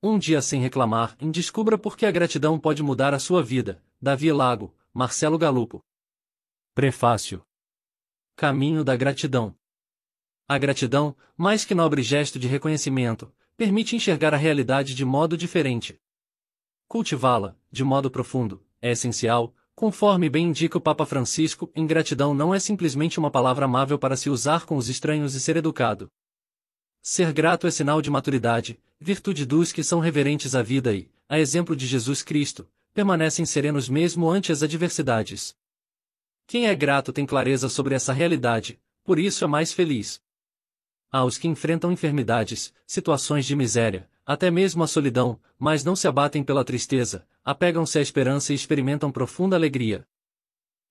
Um dia sem reclamar, e descubra por que a gratidão pode mudar a sua vida. Davi Lago, Marcelo Galupo. Prefácio. Caminho da gratidão. A gratidão, mais que nobre gesto de reconhecimento, permite enxergar a realidade de modo diferente. Cultivá-la, de modo profundo, é essencial, conforme bem indica o Papa Francisco. Ingratidão não é simplesmente uma palavra amável para se usar com os estranhos e ser educado. Ser grato é sinal de maturidade, virtude dos que são reverentes à vida e, a exemplo de Jesus Cristo, permanecem serenos mesmo ante as adversidades. Quem é grato tem clareza sobre essa realidade, por isso é mais feliz. Aos que enfrentam enfermidades, situações de miséria, até mesmo a solidão, mas não se abatem pela tristeza, apegam-se à esperança e experimentam profunda alegria.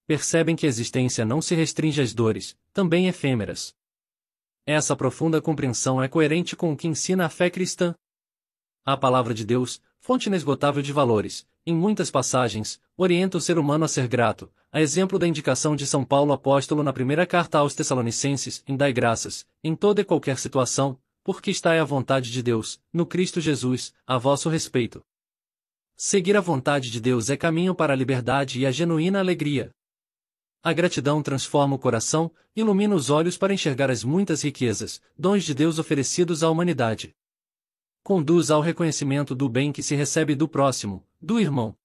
Percebem que a existência não se restringe às dores, também efêmeras. Essa profunda compreensão é coerente com o que ensina a fé cristã. A palavra de Deus, fonte inesgotável de valores, em muitas passagens, orienta o ser humano a ser grato, a exemplo da indicação de São Paulo apóstolo na primeira carta aos Tessalonicenses, em dai graças, em toda e qualquer situação, porque está é a vontade de Deus, no Cristo Jesus, a vosso respeito. Seguir a vontade de Deus é caminho para a liberdade e a genuína alegria. A gratidão transforma o coração, ilumina os olhos para enxergar as muitas riquezas, dons de Deus oferecidos à humanidade. Conduz ao reconhecimento do bem que se recebe do próximo, do irmão.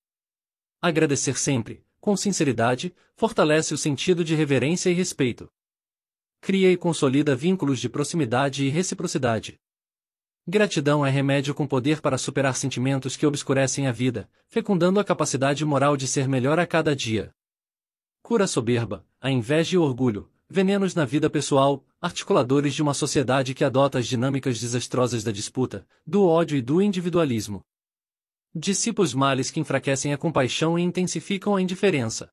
Agradecer sempre, com sinceridade, fortalece o sentido de reverência e respeito. Cria e consolida vínculos de proximidade e reciprocidade. Gratidão é remédio com poder para superar sentimentos que obscurecem a vida, fecundando a capacidade moral de ser melhor a cada dia. Cura a soberba, a inveja e o orgulho, venenos na vida pessoal, articuladores de uma sociedade que adota as dinâmicas desastrosas da disputa, do ódio e do individualismo. Dissipa os males que enfraquecem a compaixão e intensificam a indiferença.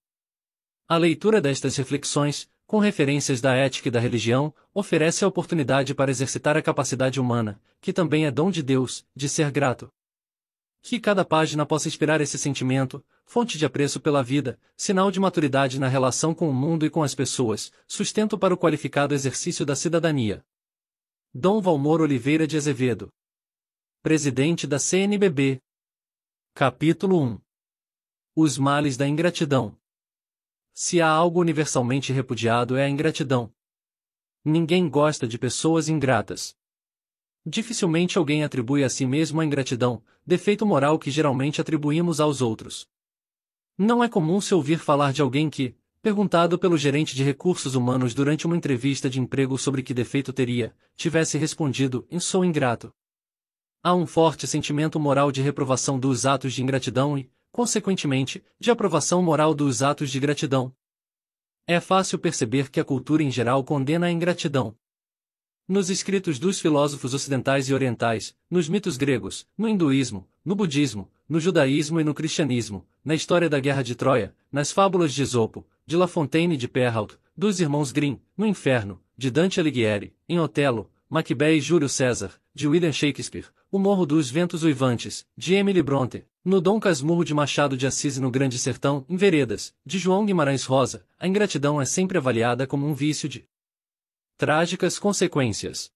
A leitura destas reflexões, com referências da ética e da religião, oferece a oportunidade para exercitar a capacidade humana, que também é dom de Deus, de ser grato. Que cada página possa inspirar esse sentimento, fonte de apreço pela vida, sinal de maturidade na relação com o mundo e com as pessoas, sustento para o qualificado exercício da cidadania. Dom Valmor Oliveira de Azevedo. Presidente da CNBB. Capítulo 1. Os males da ingratidão. Se há algo universalmente repudiado é a ingratidão. Ninguém gosta de pessoas ingratas. Dificilmente alguém atribui a si mesmo a ingratidão, defeito moral que geralmente atribuímos aos outros. Não é comum se ouvir falar de alguém que, perguntado pelo gerente de recursos humanos durante uma entrevista de emprego sobre que defeito teria, tivesse respondido: sou ingrato. Há um forte sentimento moral de reprovação dos atos de ingratidão e, consequentemente, de aprovação moral dos atos de gratidão. É fácil perceber que a cultura em geral condena a ingratidão. Nos escritos dos filósofos ocidentais e orientais, nos mitos gregos, no hinduísmo, no budismo, no judaísmo e no cristianismo, na história da Guerra de Troia, nas fábulas de Esopo, de La Fontaine e de Perrault, dos irmãos Grimm, no Inferno, de Dante Alighieri, em Otelo, Macbeth e Júlio César, de William Shakespeare, O Morro dos Ventos Uivantes, de Emily Brontë, no Dom Casmurro de Machado de Assis e no Grande Sertão, em Veredas, de João Guimarães Rosa, a ingratidão é sempre avaliada como um vício de trágicas consequências.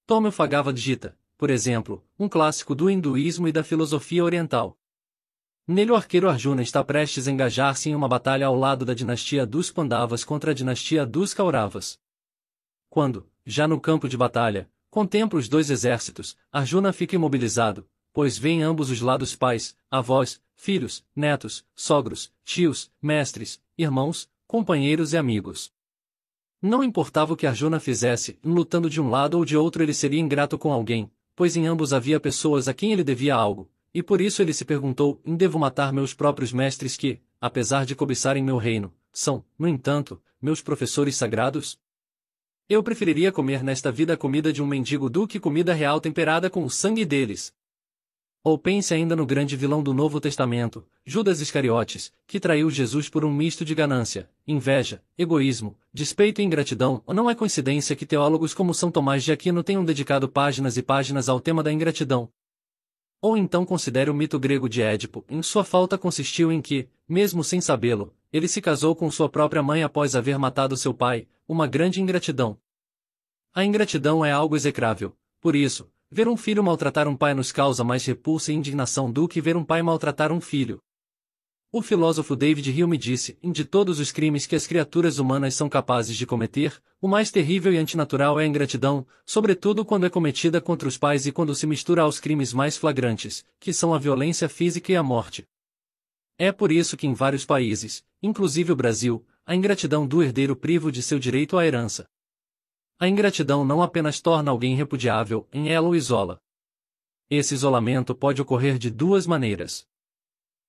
Tome Bhagavad Gita, por exemplo, um clássico do hinduísmo e da filosofia oriental. Nele o arqueiro Arjuna está prestes a engajar-se em uma batalha ao lado da dinastia dos Pandavas contra a dinastia dos Kauravas. Quando, já no campo de batalha, contempla os dois exércitos, Arjuna fica imobilizado, pois vê em ambos os lados pais, avós, filhos, netos, sogros, tios, mestres, irmãos, companheiros e amigos. Não importava o que Arjuna fizesse, lutando de um lado ou de outro ele seria ingrato com alguém, pois em ambos havia pessoas a quem ele devia algo, e por isso ele se perguntou: devo matar meus próprios mestres que, apesar de cobiçarem meu reino, são, no entanto, meus professores sagrados? Eu preferiria comer nesta vida a comida de um mendigo do que comida real temperada com o sangue deles. Ou pense ainda no grande vilão do Novo Testamento, Judas Iscariotes, que traiu Jesus por um misto de ganância, inveja, egoísmo, despeito e ingratidão. Não é coincidência que teólogos como São Tomás de Aquino tenham dedicado páginas e páginas ao tema da ingratidão. Ou então considere o mito grego de Édipo. Em sua falta consistiu em que, mesmo sem sabê-lo, ele se casou com sua própria mãe após haver matado seu pai, uma grande ingratidão. A ingratidão é algo execrável, por isso, ver um filho maltratar um pai nos causa mais repulsa e indignação do que ver um pai maltratar um filho. O filósofo David Hume disse: de todos os crimes que as criaturas humanas são capazes de cometer, o mais terrível e antinatural é a ingratidão, sobretudo quando é cometida contra os pais e quando se mistura aos crimes mais flagrantes, que são a violência física e a morte. É por isso que em vários países, inclusive o Brasil, a ingratidão do herdeiro priva de seu direito à herança. A ingratidão não apenas torna alguém repudiável, ela o isola. Esse isolamento pode ocorrer de duas maneiras.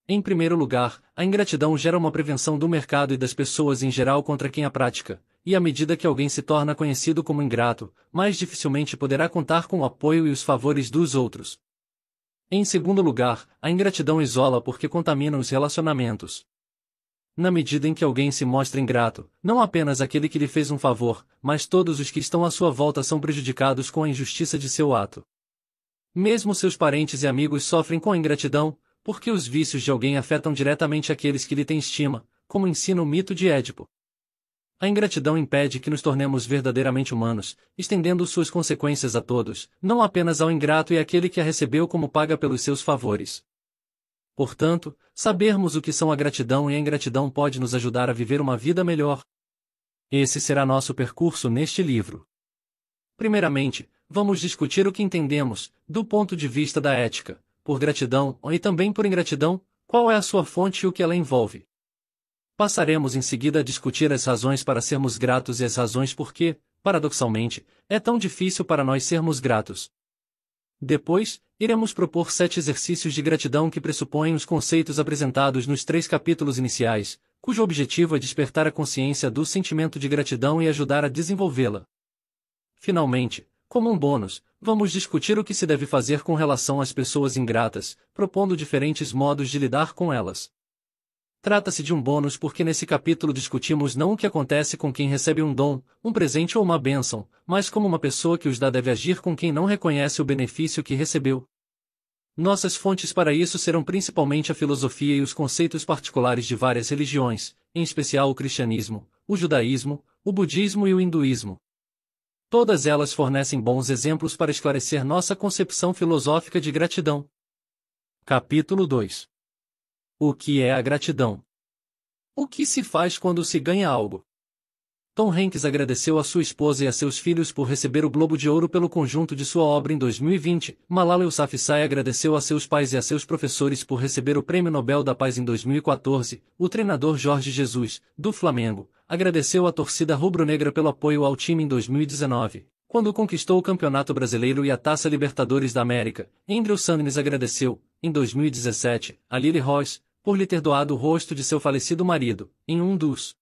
Em primeiro lugar, a ingratidão gera uma prevenção do mercado e das pessoas em geral contra quem a pratica, e à medida que alguém se torna conhecido como ingrato, mais dificilmente poderá contar com o apoio e os favores dos outros. Em segundo lugar, a ingratidão isola porque contamina os relacionamentos. Na medida em que alguém se mostra ingrato, não apenas aquele que lhe fez um favor, mas todos os que estão à sua volta são prejudicados com a injustiça de seu ato. Mesmo seus parentes e amigos sofrem com a ingratidão, porque os vícios de alguém afetam diretamente aqueles que lhe têm estima, como ensina o mito de Édipo. A ingratidão impede que nos tornemos verdadeiramente humanos, estendendo suas consequências a todos, não apenas ao ingrato e àquele que a recebeu como paga pelos seus favores. Portanto, sabermos o que são a gratidão e a ingratidão pode nos ajudar a viver uma vida melhor. Esse será nosso percurso neste livro. Primeiramente, vamos discutir o que entendemos, do ponto de vista da ética, por gratidão e também por ingratidão, qual é a sua fonte e o que ela envolve. Passaremos em seguida a discutir as razões para sermos gratos e as razões por que, paradoxalmente, é tão difícil para nós sermos gratos. Depois, iremos propor 7 exercícios de gratidão que pressupõem os conceitos apresentados nos 3 capítulos iniciais, cujo objetivo é despertar a consciência do sentimento de gratidão e ajudar a desenvolvê-la. Finalmente, como um bônus, vamos discutir o que se deve fazer com relação às pessoas ingratas, propondo diferentes modos de lidar com elas. Trata-se de um bônus porque nesse capítulo discutimos não o que acontece com quem recebe um dom, um presente ou uma bênção, mas como uma pessoa que os dá deve agir com quem não reconhece o benefício que recebeu. Nossas fontes para isso serão principalmente a filosofia e os conceitos particulares de várias religiões, em especial o cristianismo, o judaísmo, o budismo e o hinduísmo. Todas elas fornecem bons exemplos para esclarecer nossa concepção filosófica de gratidão. Capítulo 2. O que é a gratidão? O que se faz quando se ganha algo? Tom Hanks agradeceu a sua esposa e a seus filhos por receber o Globo de Ouro pelo conjunto de sua obra em 2020. Malala Yousafzai agradeceu a seus pais e a seus professores por receber o Prêmio Nobel da Paz em 2014. O treinador Jorge Jesus, do Flamengo, agradeceu à torcida rubro-negra pelo apoio ao time em 2019, quando conquistou o Campeonato Brasileiro e a Taça Libertadores da América. Andrew Sannes agradeceu, em 2017, a Lily Royce, por lhe ter doado o rosto de seu falecido marido, em um dos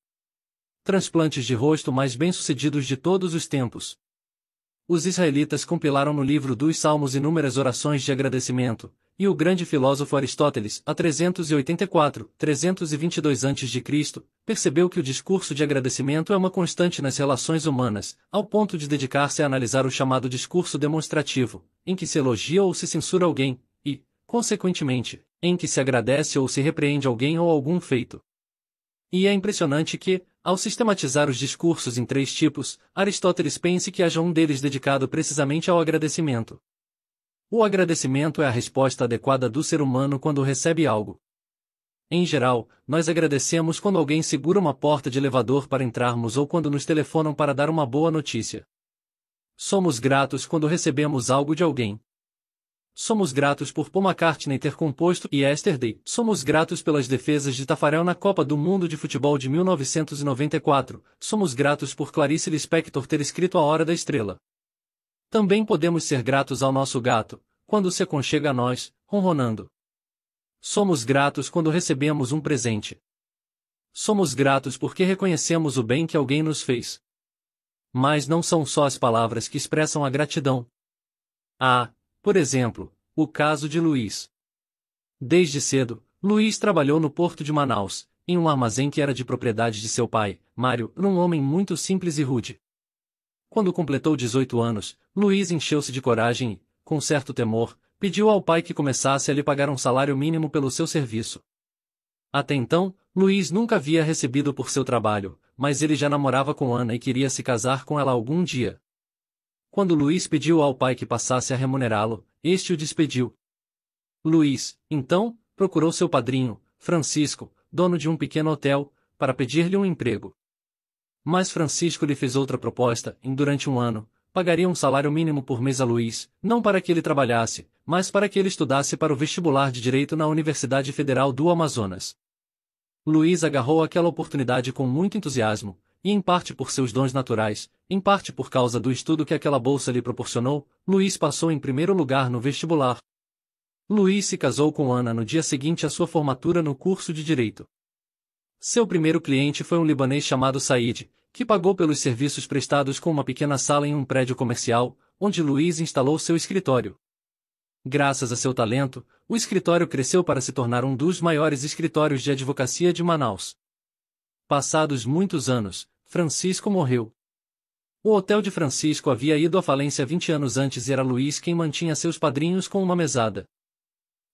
transplantes de rosto mais bem-sucedidos de todos os tempos. Os israelitas compilaram no livro dos Salmos inúmeras orações de agradecimento, e o grande filósofo Aristóteles, a 322 a.C., percebeu que o discurso de agradecimento é uma constante nas relações humanas, ao ponto de dedicar-se a analisar o chamado discurso demonstrativo, em que se elogia ou se censura alguém, e, consequentemente, em que se agradece ou se repreende alguém ou algum feito. E é impressionante que, ao sistematizar os discursos em 3 tipos, Aristóteles pense que haja um deles dedicado precisamente ao agradecimento. O agradecimento é a resposta adequada do ser humano quando recebe algo. Em geral, nós agradecemos quando alguém segura uma porta de elevador para entrarmos ou quando nos telefonam para dar uma boa notícia. Somos gratos quando recebemos algo de alguém. Somos gratos por Paul McCartney ter composto Yesterday. Somos gratos pelas defesas de Taffarel na Copa do Mundo de Futebol de 1994. Somos gratos por Clarice Lispector ter escrito A Hora da Estrela. Também podemos ser gratos ao nosso gato, quando se aconchega a nós, ronronando. Somos gratos quando recebemos um presente. Somos gratos porque reconhecemos o bem que alguém nos fez. Mas não são só as palavras que expressam a gratidão. Por exemplo, o caso de Luiz. Desde cedo, Luiz trabalhou no porto de Manaus, em um armazém que era de propriedade de seu pai, Mário, um homem muito simples e rude. Quando completou 18 anos, Luiz encheu-se de coragem e, com certo temor, pediu ao pai que começasse a lhe pagar um salário mínimo pelo seu serviço. Até então, Luiz nunca havia recebido por seu trabalho, mas ele já namorava com Ana e queria se casar com ela algum dia. Quando Luís pediu ao pai que passasse a remunerá-lo, este o despediu. Luís, então, procurou seu padrinho, Francisco, dono de um pequeno hotel, para pedir-lhe um emprego. Mas Francisco lhe fez outra proposta, e durante um ano, pagaria um salário mínimo por mês a Luís, não para que ele trabalhasse, mas para que ele estudasse para o vestibular de Direito na Universidade Federal do Amazonas. Luís agarrou aquela oportunidade com muito entusiasmo, e em parte por seus dons naturais, em parte por causa do estudo que aquela bolsa lhe proporcionou, Luís passou em primeiro lugar no vestibular. Luís se casou com Ana no dia seguinte à sua formatura no curso de Direito. Seu primeiro cliente foi um libanês chamado Said, que pagou pelos serviços prestados com uma pequena sala em um prédio comercial, onde Luís instalou seu escritório. Graças a seu talento, o escritório cresceu para se tornar um dos maiores escritórios de advocacia de Manaus. Passados muitos anos, Francisco morreu. O hotel de Francisco havia ido à falência 20 anos antes e era Luís quem mantinha seus padrinhos com uma mesada.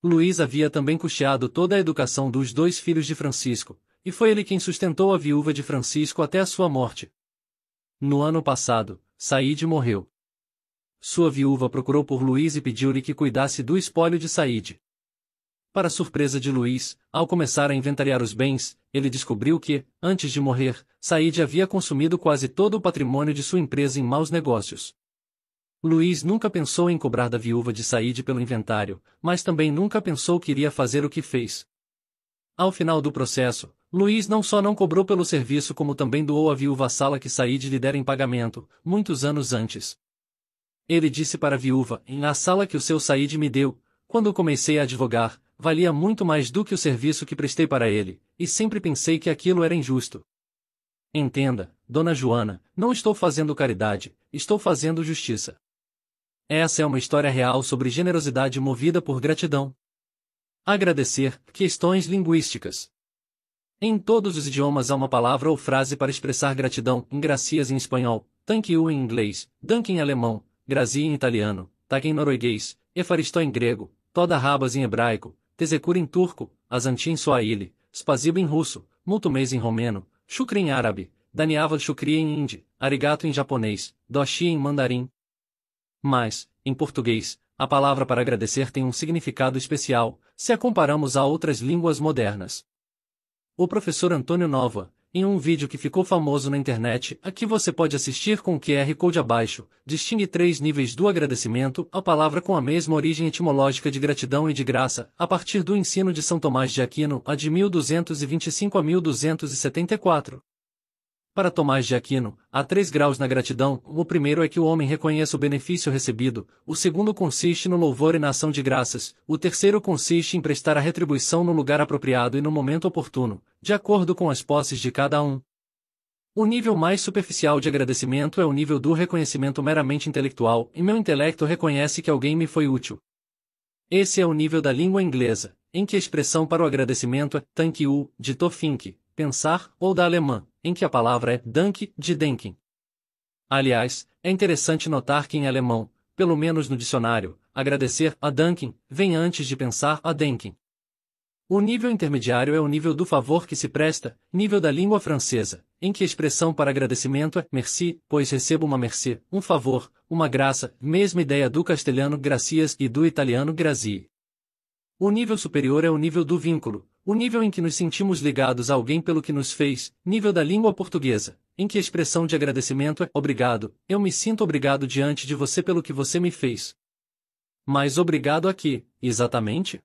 Luís havia também custeado toda a educação dos 2 filhos de Francisco, e foi ele quem sustentou a viúva de Francisco até a sua morte. No ano passado, Said morreu. Sua viúva procurou por Luís e pediu-lhe que cuidasse do espólio de Said. Para surpresa de Luís, ao começar a inventariar os bens, ele descobriu que, antes de morrer, Said havia consumido quase todo o patrimônio de sua empresa em maus negócios. Luís nunca pensou em cobrar da viúva de Said pelo inventário, mas também nunca pensou que iria fazer o que fez. Ao final do processo, Luís não só não cobrou pelo serviço como também doou à viúva a sala que Said lhe dera em pagamento, muitos anos antes. Ele disse para a viúva, a sala que o seu Said me deu, quando comecei a advogar, valia muito mais do que o serviço que prestei para ele, e sempre pensei que aquilo era injusto. Entenda, Dona Joana, não estou fazendo caridade, estou fazendo justiça. Essa é uma história real sobre generosidade movida por gratidão. Agradecer, questões linguísticas. Em todos os idiomas há uma palavra ou frase para expressar gratidão, gracias em espanhol, thank you em inglês, danke em alemão, grazie em italiano, tak em norueguês, efaristó em grego, toda rabas em hebraico, teşekkür em turco, azanti em swahili, spasibo em russo, multumes em romeno, shukri em árabe, daniaval shukri em hindi, arigato em japonês, doshi em mandarim. Mas, em português, a palavra para agradecer tem um significado especial, se a comparamos a outras línguas modernas. O professor Antônio Nova, em um vídeo que ficou famoso na internet, a que você pode assistir com o QR Code abaixo, distingue 3 níveis do agradecimento, a palavra com a mesma origem etimológica de gratidão e de graça, a partir do ensino de São Tomás de Aquino, a de 1225 a 1274. Para Tomás de Aquino, há 3 graus na gratidão. O primeiro é que o homem reconheça o benefício recebido, o segundo consiste no louvor e na ação de graças, o terceiro consiste em prestar a retribuição no lugar apropriado e no momento oportuno, de acordo com as posses de cada um. O nível mais superficial de agradecimento é o nível do reconhecimento meramente intelectual, e meu intelecto reconhece que alguém me foi útil. Esse é o nível da língua inglesa, em que a expressão para o agradecimento é thank you, de to think, pensar, ou da alemã, em que a palavra é danke, de denken. Aliás, é interessante notar que em alemão, pelo menos no dicionário, agradecer, a danken, vem antes de pensar, a denken. O nível intermediário é o nível do favor que se presta, nível da língua francesa, em que a expressão para agradecimento é merci, pois recebo uma mercê, um favor, uma graça, mesma ideia do castelhano gracias e do italiano grazie. O nível superior é o nível do vínculo, o nível em que nos sentimos ligados a alguém pelo que nos fez, nível da língua portuguesa, em que a expressão de agradecimento é obrigado, eu me sinto obrigado diante de você pelo que você me fez. Mas obrigado a quê, exatamente?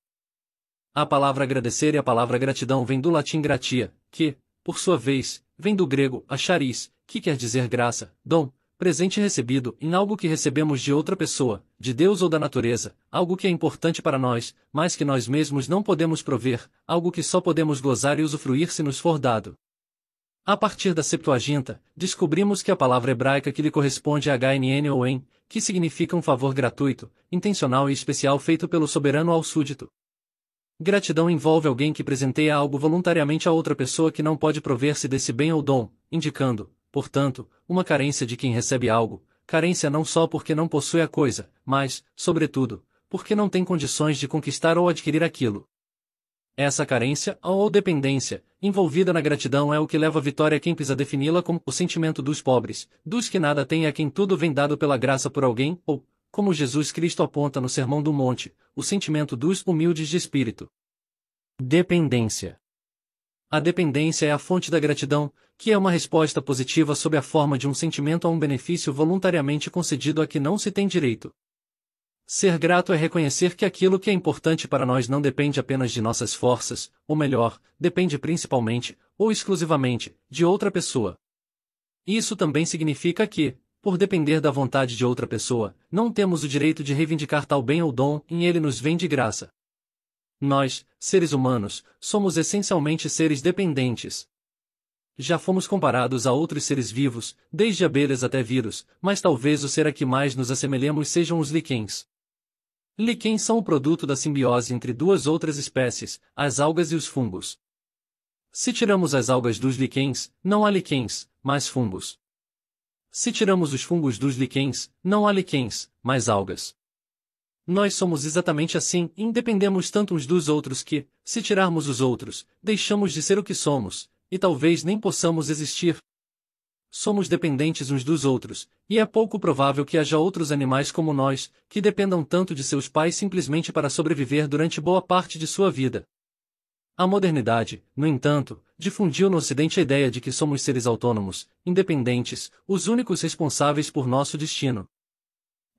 A palavra agradecer e a palavra gratidão vem do latim gratia, que, por sua vez, vem do grego acharis, que quer dizer graça, dom, presente recebido em algo que recebemos de outra pessoa, de Deus ou da natureza, algo que é importante para nós, mas que nós mesmos não podemos prover, algo que só podemos gozar e usufruir se nos for dado. A partir da Septuaginta, descobrimos que a palavra hebraica que lhe corresponde é HNN ou en, que significa um favor gratuito, intencional e especial feito pelo soberano ao súdito. Gratidão envolve alguém que presenteia algo voluntariamente a outra pessoa que não pode prover-se desse bem ou dom, indicando, portanto, uma carência de quem recebe algo, carência não só porque não possui a coisa, mas, sobretudo, porque não tem condições de conquistar ou adquirir aquilo. Essa carência, ou dependência, envolvida na gratidão é o que leva à vitória Kempis a defini-la como o sentimento dos pobres, dos que nada têm, a quem tudo vem dado pela graça por alguém, ou, como Jesus Cristo aponta no Sermão do Monte, o sentimento dos humildes de espírito. Dependência. A dependência é a fonte da gratidão, que é uma resposta positiva sob a forma de um sentimento a um benefício voluntariamente concedido a que não se tem direito. Ser grato é reconhecer que aquilo que é importante para nós não depende apenas de nossas forças, ou melhor, depende principalmente, ou exclusivamente, de outra pessoa. Isso também significa que, por depender da vontade de outra pessoa, não temos o direito de reivindicar tal bem ou dom, e ele nos vem de graça. Nós, seres humanos, somos essencialmente seres dependentes. Já fomos comparados a outros seres vivos, desde abelhas até vírus, mas talvez o ser a que mais nos assemelhemos sejam os líquens. Líquens são o produto da simbiose entre duas outras espécies, as algas e os fungos. Se tiramos as algas dos líquens, não há líquens, mas fungos. Se tiramos os fungos dos líquens, não há líquens, mas algas. Nós somos exatamente assim, e independemos tanto uns dos outros que, se tirarmos os outros, deixamos de ser o que somos, e talvez nem possamos existir. Somos dependentes uns dos outros, e é pouco provável que haja outros animais como nós, que dependam tanto de seus pais simplesmente para sobreviver durante boa parte de sua vida. A modernidade, no entanto, difundiu no Ocidente a ideia de que somos seres autônomos, independentes, os únicos responsáveis por nosso destino.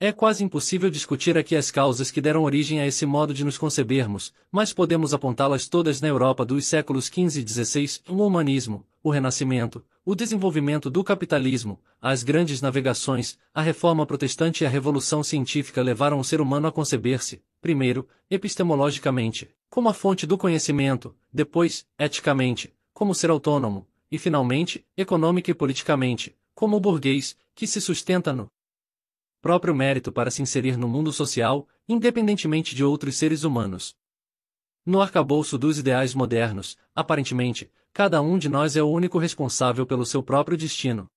É quase impossível discutir aqui as causas que deram origem a esse modo de nos concebermos, mas podemos apontá-las todas na Europa dos séculos XV e XVI, o humanismo, o Renascimento, o desenvolvimento do capitalismo, as grandes navegações, a reforma protestante e a revolução científica levaram o ser humano a conceber-se, primeiro, epistemologicamente, como a fonte do conhecimento, depois, eticamente, como ser autônomo, e finalmente, econômica e politicamente, como o burguês, que se sustenta no próprio mérito para se inserir no mundo social, independentemente de outros seres humanos. No arcabouço dos ideais modernos, aparentemente, cada um de nós é o único responsável pelo seu próprio destino.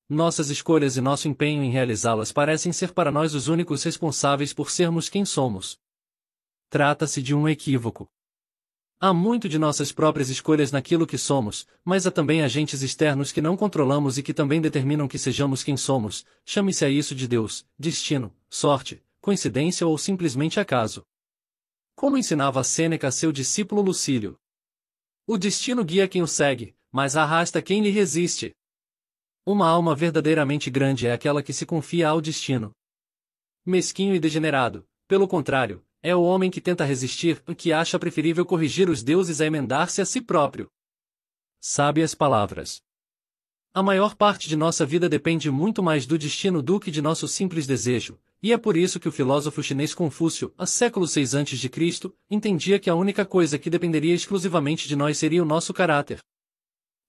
Nossas escolhas e nosso empenho em realizá-las parecem ser para nós os únicos responsáveis por sermos quem somos. Trata-se de um equívoco. Há muito de nossas próprias escolhas naquilo que somos, mas há também agentes externos que não controlamos e que também determinam que sejamos quem somos, chame-se a isso de Deus, destino, sorte, coincidência ou simplesmente acaso. Como ensinava Sêneca a seu discípulo Lucílio. O destino guia quem o segue, mas arrasta quem lhe resiste. Uma alma verdadeiramente grande é aquela que se confia ao destino. Mesquinho e degenerado, pelo contrário, é o homem que tenta resistir, que acha preferível corrigir os deuses a emendar-se a si próprio. Sábias palavras. A maior parte de nossa vida depende muito mais do destino do que de nosso simples desejo, e é por isso que o filósofo chinês Confúcio, há séculos 6 a.C., entendia que a única coisa que dependeria exclusivamente de nós seria o nosso caráter.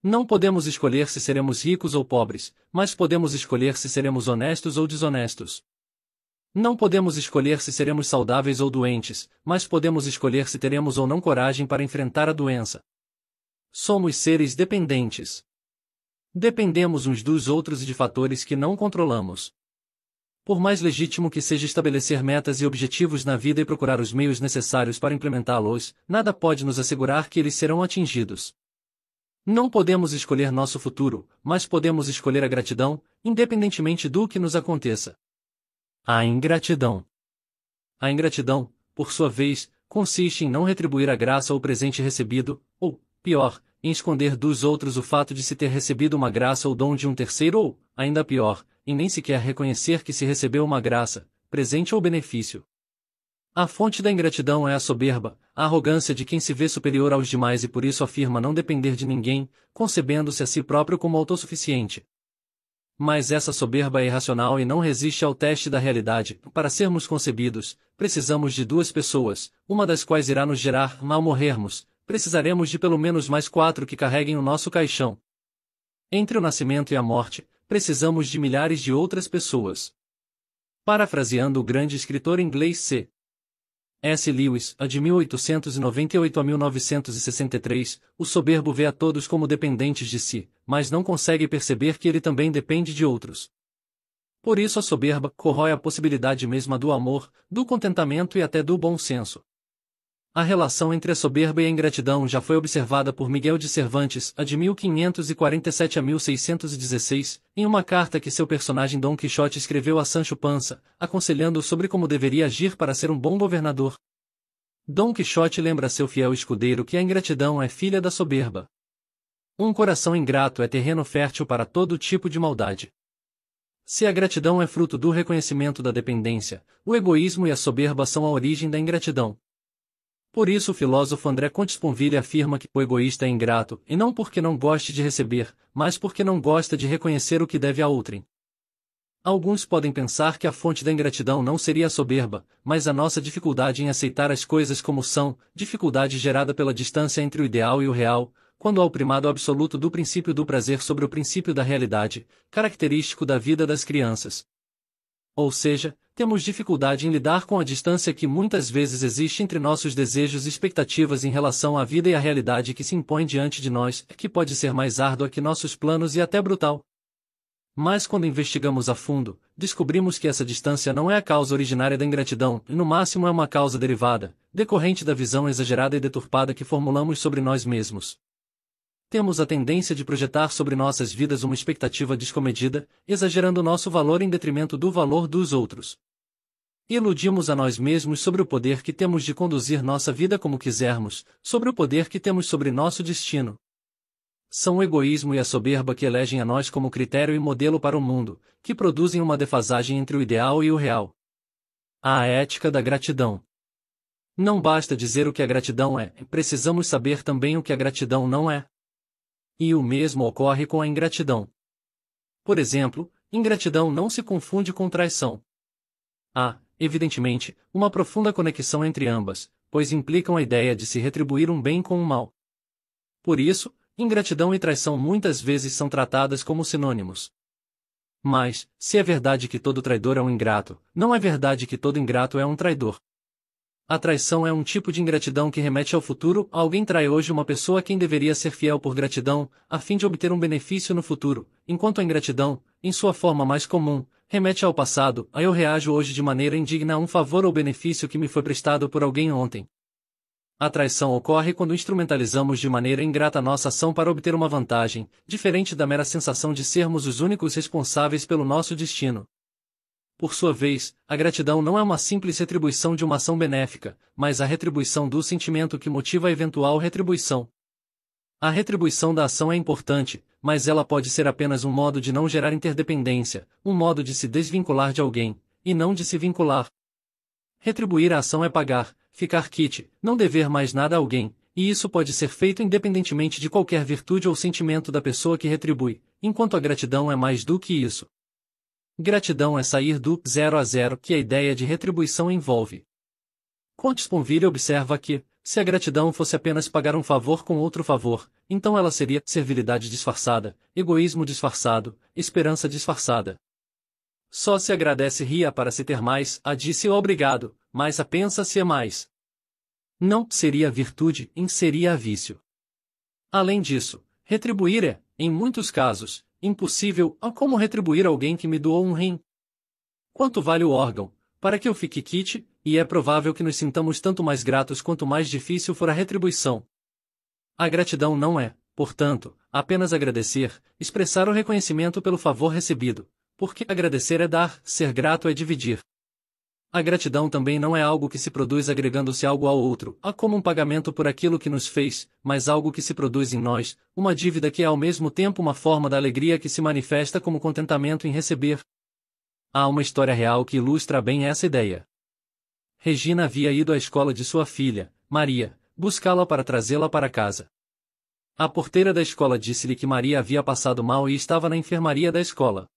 Não podemos escolher se seremos ricos ou pobres, mas podemos escolher se seremos honestos ou desonestos. Não podemos escolher se seremos saudáveis ou doentes, mas podemos escolher se teremos ou não coragem para enfrentar a doença. Somos seres dependentes. Dependemos uns dos outros e de fatores que não controlamos. Por mais legítimo que seja estabelecer metas e objetivos na vida e procurar os meios necessários para implementá-los, nada pode nos assegurar que eles serão atingidos. Não podemos escolher nosso futuro, mas podemos escolher a gratidão, independentemente do que nos aconteça. A ingratidão. A ingratidão, por sua vez, consiste em não retribuir a graça ou presente recebido, ou, pior, em esconder dos outros o fato de se ter recebido uma graça ou dom de um terceiro ou, ainda pior, em nem sequer reconhecer que se recebeu uma graça, presente ou benefício. A fonte da ingratidão é a soberba, a arrogância de quem se vê superior aos demais e por isso afirma não depender de ninguém, concebendo-se a si próprio como autossuficiente. Mas essa soberba é irracional e não resiste ao teste da realidade. Para sermos concebidos, precisamos de 2 pessoas, uma das quais irá nos gerar, mal morrermos, precisaremos de pelo menos mais 4 que carreguem o nosso caixão. Entre o nascimento e a morte, precisamos de milhares de outras pessoas. Parafraseando o grande escritor inglês C. S. Lewis, de 1898 a 1963, o soberbo vê a todos como dependentes de si, mas não consegue perceber que ele também depende de outros. Por isso a soberba corrói a possibilidade mesma do amor, do contentamento e até do bom senso. A relação entre a soberba e a ingratidão já foi observada por Miguel de Cervantes, a de 1547 a 1616, em uma carta que seu personagem Dom Quixote escreveu a Sancho Panza, aconselhando-o sobre como deveria agir para ser um bom governador. Dom Quixote lembra a seu fiel escudeiro que a ingratidão é filha da soberba. Um coração ingrato é terreno fértil para todo tipo de maldade. Se a gratidão é fruto do reconhecimento da dependência, o egoísmo e a soberba são a origem da ingratidão. Por isso o filósofo André Comte-Sponville afirma que o egoísta é ingrato, e não porque não goste de receber, mas porque não gosta de reconhecer o que deve a outrem. Alguns podem pensar que a fonte da ingratidão não seria a soberba, mas a nossa dificuldade em aceitar as coisas como são, dificuldade gerada pela distância entre o ideal e o real, quando há o primado absoluto do princípio do prazer sobre o princípio da realidade, característico da vida das crianças. Ou seja, temos dificuldade em lidar com a distância que muitas vezes existe entre nossos desejos e expectativas em relação à vida e à realidade que se impõe diante de nós, que pode ser mais árdua que nossos planos e até brutal. Mas quando investigamos a fundo, descobrimos que essa distância não é a causa originária da ingratidão, e no máximo é uma causa derivada, decorrente da visão exagerada e deturpada que formulamos sobre nós mesmos. Temos a tendência de projetar sobre nossas vidas uma expectativa descomedida, exagerando nosso valor em detrimento do valor dos outros. Iludimos a nós mesmos sobre o poder que temos de conduzir nossa vida como quisermos, sobre o poder que temos sobre nosso destino. São o egoísmo e a soberba que elegem a nós como critério e modelo para o mundo, que produzem uma defasagem entre o ideal e o real. A ética da gratidão. Não basta dizer o que a gratidão é, precisamos saber também o que a gratidão não é. E o mesmo ocorre com a ingratidão. Por exemplo, ingratidão não se confunde com traição. Há, evidentemente, uma profunda conexão entre ambas, pois implicam a ideia de se retribuir um bem com um mal. Por isso, ingratidão e traição muitas vezes são tratadas como sinônimos. Mas, se é verdade que todo traidor é um ingrato, não é verdade que todo ingrato é um traidor. A traição é um tipo de ingratidão que remete ao futuro. Alguém trai hoje uma pessoa a quem deveria ser fiel por gratidão, a fim de obter um benefício no futuro, enquanto a ingratidão, em sua forma mais comum, remete ao passado. Eu reajo hoje de maneira indigna a um favor ou benefício que me foi prestado por alguém ontem. A traição ocorre quando instrumentalizamos de maneira ingrata nossa ação para obter uma vantagem, diferente da mera sensação de sermos os únicos responsáveis pelo nosso destino. Por sua vez, a gratidão não é uma simples retribuição de uma ação benéfica, mas a retribuição do sentimento que motiva a eventual retribuição. A retribuição da ação é importante, mas ela pode ser apenas um modo de não gerar interdependência, um modo de se desvincular de alguém, e não de se vincular. Retribuir a ação é pagar, ficar quite, não dever mais nada a alguém, e isso pode ser feito independentemente de qualquer virtude ou sentimento da pessoa que retribui, enquanto a gratidão é mais do que isso. Gratidão é sair do 0 a 0 que a ideia de retribuição envolve. Comte-Sponville observa que, se a gratidão fosse apenas pagar um favor com outro favor, então ela seria servilidade disfarçada, egoísmo disfarçado, esperança disfarçada. Só se agradece ria para se ter mais, a disse obrigado, mas a pensa-se é mais. Não seria virtude, seria vício. Além disso, retribuir é, em muitos casos, impossível. Como retribuir alguém que me doou um rim? Quanto vale o órgão, para que eu fique quite? E é provável que nos sintamos tanto mais gratos quanto mais difícil for a retribuição. A gratidão não é, portanto, apenas agradecer, expressar o reconhecimento pelo favor recebido, porque agradecer é dar, ser grato é dividir. A gratidão também não é algo que se produz agregando-se algo ao outro, como um pagamento por aquilo que nos fez, mas algo que se produz em nós, uma dívida que é ao mesmo tempo uma forma da alegria que se manifesta como contentamento em receber. Há uma história real que ilustra bem essa ideia. Regina havia ido à escola de sua filha, Maria, buscá-la para trazê-la para casa. A porteira da escola disse-lhe que Maria havia passado mal e estava na enfermaria da escola.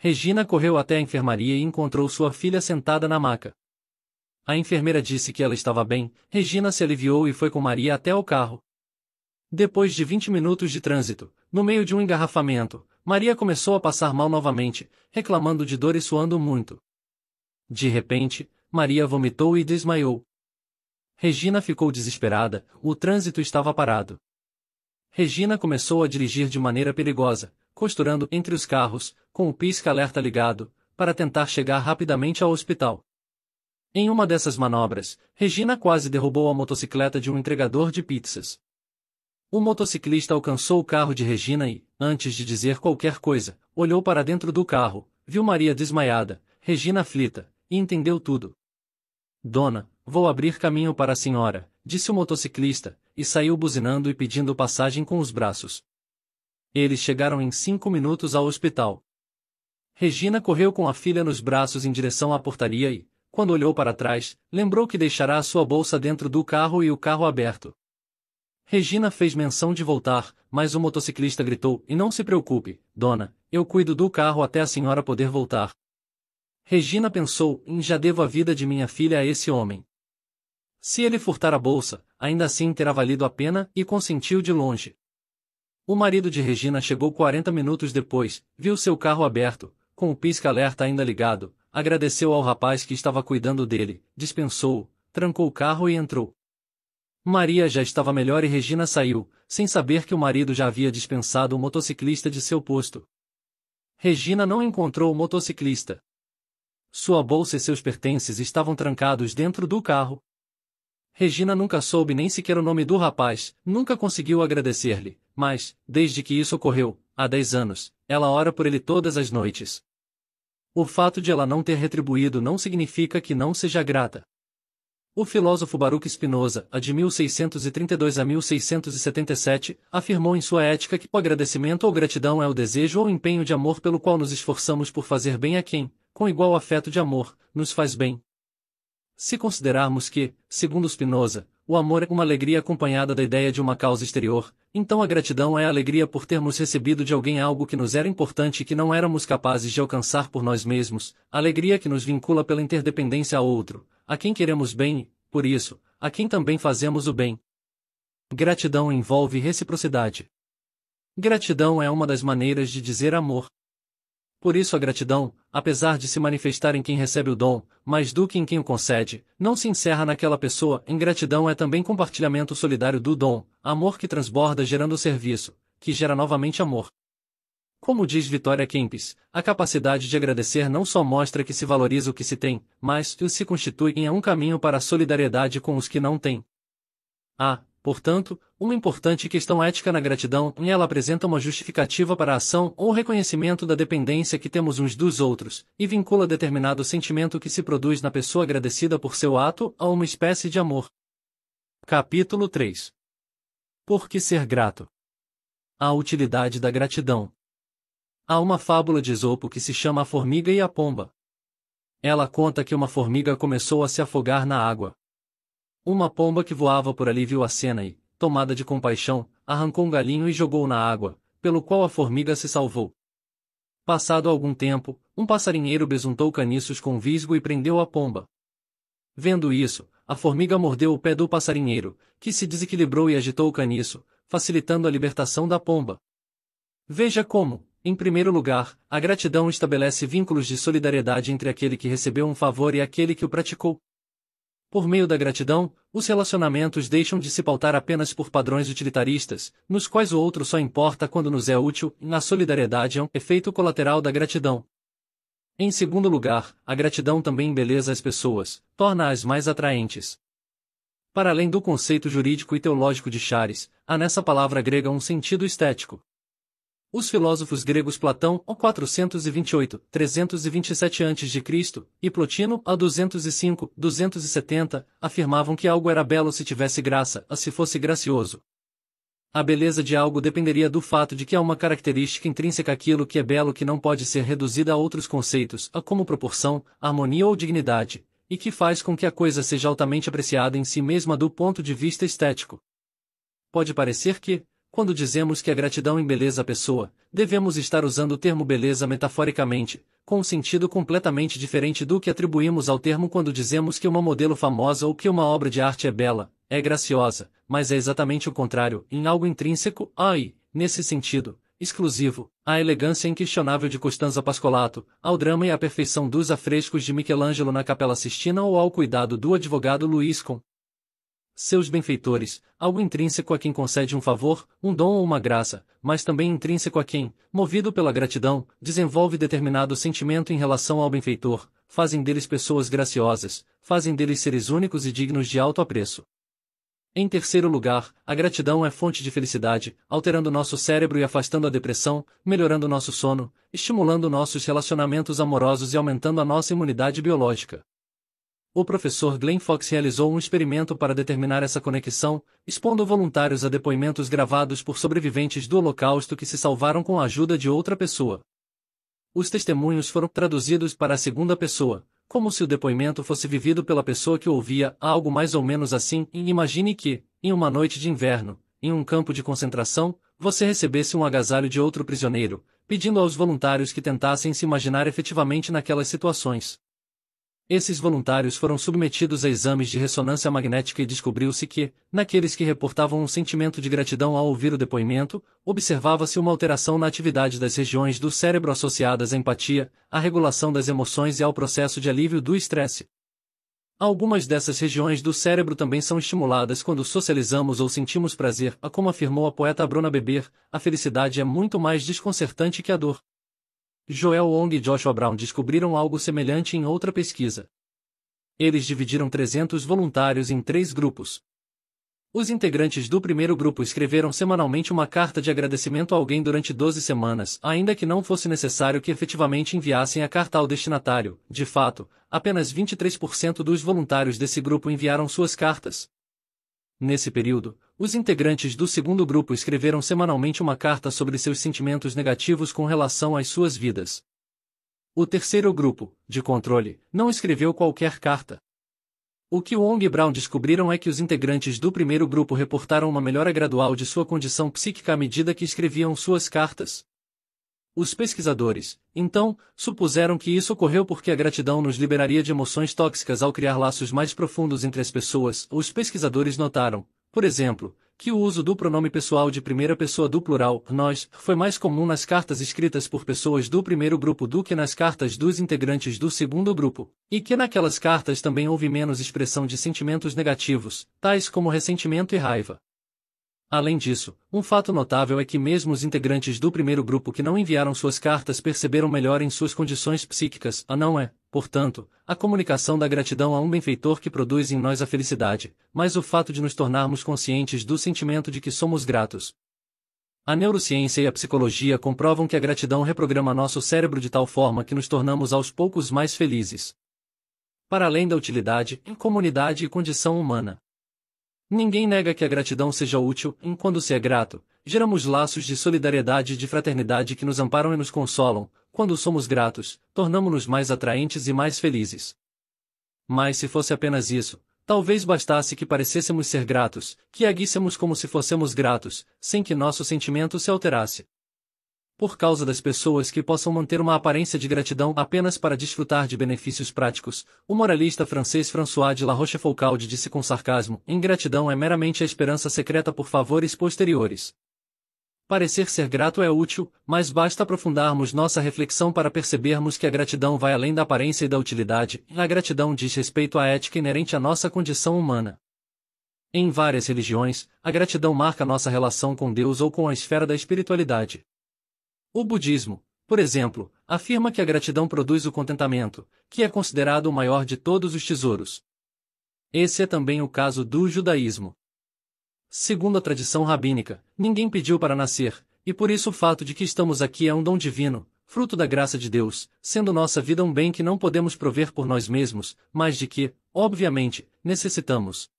Regina correu até a enfermaria e encontrou sua filha sentada na maca. A enfermeira disse que ela estava bem. Regina se aliviou e foi com Maria até ao carro. Depois de 20 minutos de trânsito, no meio de um engarrafamento, Maria começou a passar mal novamente, reclamando de dor e suando muito. De repente, Maria vomitou e desmaiou. Regina ficou desesperada, o trânsito estava parado. Regina começou a dirigir de maneira perigosa, costurando entre os carros, com o pisca-alerta ligado, para tentar chegar rapidamente ao hospital. Em uma dessas manobras, Regina quase derrubou a motocicleta de um entregador de pizzas. O motociclista alcançou o carro de Regina e, antes de dizer qualquer coisa, olhou para dentro do carro, viu Maria desmaiada, Regina aflita, e entendeu tudo. Dona, vou abrir caminho para a senhora, disse o motociclista, e saiu buzinando e pedindo passagem com os braços. Eles chegaram em 5 minutos ao hospital. Regina correu com a filha nos braços em direção à portaria e, quando olhou para trás, lembrou que deixará a sua bolsa dentro do carro e o carro aberto. Regina fez menção de voltar, mas o motociclista gritou: "E não se preocupe, dona, eu cuido do carro até a senhora poder voltar." Regina pensou: já devo a vida de minha filha a esse homem. Se ele furtar a bolsa, ainda assim terá valido a pena, e consentiu de longe. O marido de Regina chegou 40 minutos depois, viu seu carro aberto, com o pisca-alerta ainda ligado, agradeceu ao rapaz que estava cuidando dele, dispensou-o, trancou o carro e entrou. Maria já estava melhor e Regina saiu, sem saber que o marido já havia dispensado o motociclista de seu posto. Regina não encontrou o motociclista. Sua bolsa e seus pertences estavam trancados dentro do carro. Regina nunca soube nem sequer o nome do rapaz, nunca conseguiu agradecer-lhe, mas, desde que isso ocorreu, há 10 anos, ela ora por ele todas as noites. O fato de ela não ter retribuído não significa que não seja grata. O filósofo Baruch Spinoza, de 1632 a 1677, afirmou em sua Ética que o agradecimento ou gratidão é o desejo ou empenho de amor pelo qual nos esforçamos por fazer bem a quem, com igual afeto de amor, nos faz bem. Se considerarmos que, segundo Spinoza, o amor é uma alegria acompanhada da ideia de uma causa exterior, então a gratidão é a alegria por termos recebido de alguém algo que nos era importante e que não éramos capazes de alcançar por nós mesmos, a alegria que nos vincula pela interdependência a outro, a quem queremos bem e, por isso, a quem também fazemos o bem. Gratidão envolve reciprocidade. Gratidão é uma das maneiras de dizer amor. Por isso a gratidão, apesar de se manifestar em quem recebe o dom, mais do que em quem o concede, não se encerra naquela pessoa. Ingratidão é também compartilhamento solidário do dom, amor que transborda gerando serviço, que gera novamente amor. Como diz Vitória Kempis, a capacidade de agradecer não só mostra que se valoriza o que se tem, mas que se constitui em um caminho para a solidariedade com os que não têm. Portanto, uma importante questão ética na gratidão, e ela apresenta uma justificativa para a ação ou reconhecimento da dependência que temos uns dos outros, e vincula determinado sentimento que se produz na pessoa agradecida por seu ato a uma espécie de amor. Capítulo 3. Por que ser grato? A utilidade da gratidão. Há uma fábula de Esopo que se chama A Formiga e a Pomba. Ela conta que uma formiga começou a se afogar na água. Uma pomba que voava por ali viu a cena e, tomada de compaixão, arrancou um galinho e jogou na água, pelo qual a formiga se salvou. Passado algum tempo, um passarinheiro besuntou caniços com visgo e prendeu a pomba. Vendo isso, a formiga mordeu o pé do passarinheiro, que se desequilibrou e agitou o caniço, facilitando a libertação da pomba. Veja como, em primeiro lugar, a gratidão estabelece vínculos de solidariedade entre aquele que recebeu um favor e aquele que o praticou. Por meio da gratidão, os relacionamentos deixam de se pautar apenas por padrões utilitaristas, nos quais o outro só importa quando nos é útil, e a solidariedade é um efeito colateral da gratidão. Em segundo lugar, a gratidão também embeleza as pessoas, torna-as mais atraentes. Para além do conceito jurídico e teológico de charis, há nessa palavra grega um sentido estético. Os filósofos gregos Platão, 428-327 a.C., e Plotino, 205-270, afirmavam que algo era belo se tivesse graça, se fosse gracioso. A beleza de algo dependeria do fato de que há uma característica intrínseca àquilo que é belo que não pode ser reduzida a outros conceitos, como proporção, harmonia ou dignidade, e que faz com que a coisa seja altamente apreciada em si mesma do ponto de vista estético. Pode parecer que, quando dizemos que a gratidão embeleza a pessoa, devemos estar usando o termo beleza metaforicamente, com um sentido completamente diferente do que atribuímos ao termo quando dizemos que uma modelo famosa ou que uma obra de arte é bela, é graciosa, mas é exatamente o contrário, em algo intrínseco, e, nesse sentido, exclusivo, à elegância inquestionável de Costanzo Pascolato, ao drama e à perfeição dos afrescos de Michelangelo na Capela Sistina ou ao cuidado do advogado Luiz com seus benfeitores, algo intrínseco a quem concede um favor, um dom ou uma graça, mas também intrínseco a quem, movido pela gratidão, desenvolve determinado sentimento em relação ao benfeitor, fazem deles pessoas graciosas, fazem deles seres únicos e dignos de alto apreço. Em terceiro lugar, a gratidão é fonte de felicidade, alterando nosso cérebro e afastando a depressão, melhorando nosso sono, estimulando nossos relacionamentos amorosos e aumentando a nossa imunidade biológica. O professor Glenn Fox realizou um experimento para determinar essa conexão, expondo voluntários a depoimentos gravados por sobreviventes do Holocausto que se salvaram com a ajuda de outra pessoa. Os testemunhos foram traduzidos para a segunda pessoa, como se o depoimento fosse vivido pela pessoa que o ouvia, algo mais ou menos assim. Imagine que, em uma noite de inverno, em um campo de concentração, você recebesse um agasalho de outro prisioneiro, pedindo aos voluntários que tentassem se imaginar efetivamente naquelas situações. Esses voluntários foram submetidos a exames de ressonância magnética e descobriu-se que, naqueles que reportavam um sentimento de gratidão ao ouvir o depoimento, observava-se uma alteração na atividade das regiões do cérebro associadas à empatia, à regulação das emoções e ao processo de alívio do estresse. Algumas dessas regiões do cérebro também são estimuladas quando socializamos ou sentimos prazer, como afirmou a poeta Bruna Beber, a felicidade é muito mais desconcertante que a dor. Joel Wong e Joshua Brown descobriram algo semelhante em outra pesquisa. Eles dividiram 300 voluntários em 3 grupos. Os integrantes do primeiro grupo escreveram semanalmente uma carta de agradecimento a alguém durante 12 semanas, ainda que não fosse necessário que efetivamente enviassem a carta ao destinatário. De fato, apenas 23% dos voluntários desse grupo enviaram suas cartas. Nesse período, os integrantes do segundo grupo escreveram semanalmente uma carta sobre seus sentimentos negativos com relação às suas vidas. O terceiro grupo, de controle, não escreveu qualquer carta. O que Wong e Brown descobriram é que os integrantes do primeiro grupo reportaram uma melhora gradual de sua condição psíquica à medida que escreviam suas cartas. Os pesquisadores, então, supuseram que isso ocorreu porque a gratidão nos liberaria de emoções tóxicas ao criar laços mais profundos entre as pessoas. Os pesquisadores notaram, por exemplo, que o uso do pronome pessoal de primeira pessoa do plural, nós, foi mais comum nas cartas escritas por pessoas do primeiro grupo do que nas cartas dos integrantes do segundo grupo, e que naquelas cartas também houve menos expressão de sentimentos negativos, tais como ressentimento e raiva. Além disso, um fato notável é que mesmo os integrantes do primeiro grupo que não enviaram suas cartas perceberam melhor em suas condições psíquicas, não é, portanto, a comunicação da gratidão a um benfeitor que produz em nós a felicidade, mas o fato de nos tornarmos conscientes do sentimento de que somos gratos. A neurociência e a psicologia comprovam que a gratidão reprograma nosso cérebro de tal forma que nos tornamos aos poucos mais felizes. Para além da utilidade, em comunidade e condição humana. Ninguém nega que a gratidão seja útil, e quando se é grato, geramos laços de solidariedade e de fraternidade que nos amparam e nos consolam. Quando somos gratos, tornamo-nos mais atraentes e mais felizes. Mas se fosse apenas isso, talvez bastasse que parecêssemos ser gratos, que agíssemos como se fossemos gratos, sem que nosso sentimento se alterasse. Por causa das pessoas que possam manter uma aparência de gratidão apenas para desfrutar de benefícios práticos, o moralista francês François de La Rochefoucauld disse com sarcasmo: ingratidão é meramente a esperança secreta por favores posteriores. Parecer ser grato é útil, mas basta aprofundarmos nossa reflexão para percebermos que a gratidão vai além da aparência e da utilidade. A gratidão diz respeito à ética inerente à nossa condição humana. Em várias religiões, a gratidão marca nossa relação com Deus ou com a esfera da espiritualidade. O budismo, por exemplo, afirma que a gratidão produz o contentamento, que é considerado o maior de todos os tesouros. Esse é também o caso do judaísmo. Segundo a tradição rabínica, ninguém pediu para nascer, e por isso o fato de que estamos aqui é um dom divino, fruto da graça de Deus, sendo nossa vida um bem que não podemos prover por nós mesmos, mas de que, obviamente, necessitamos.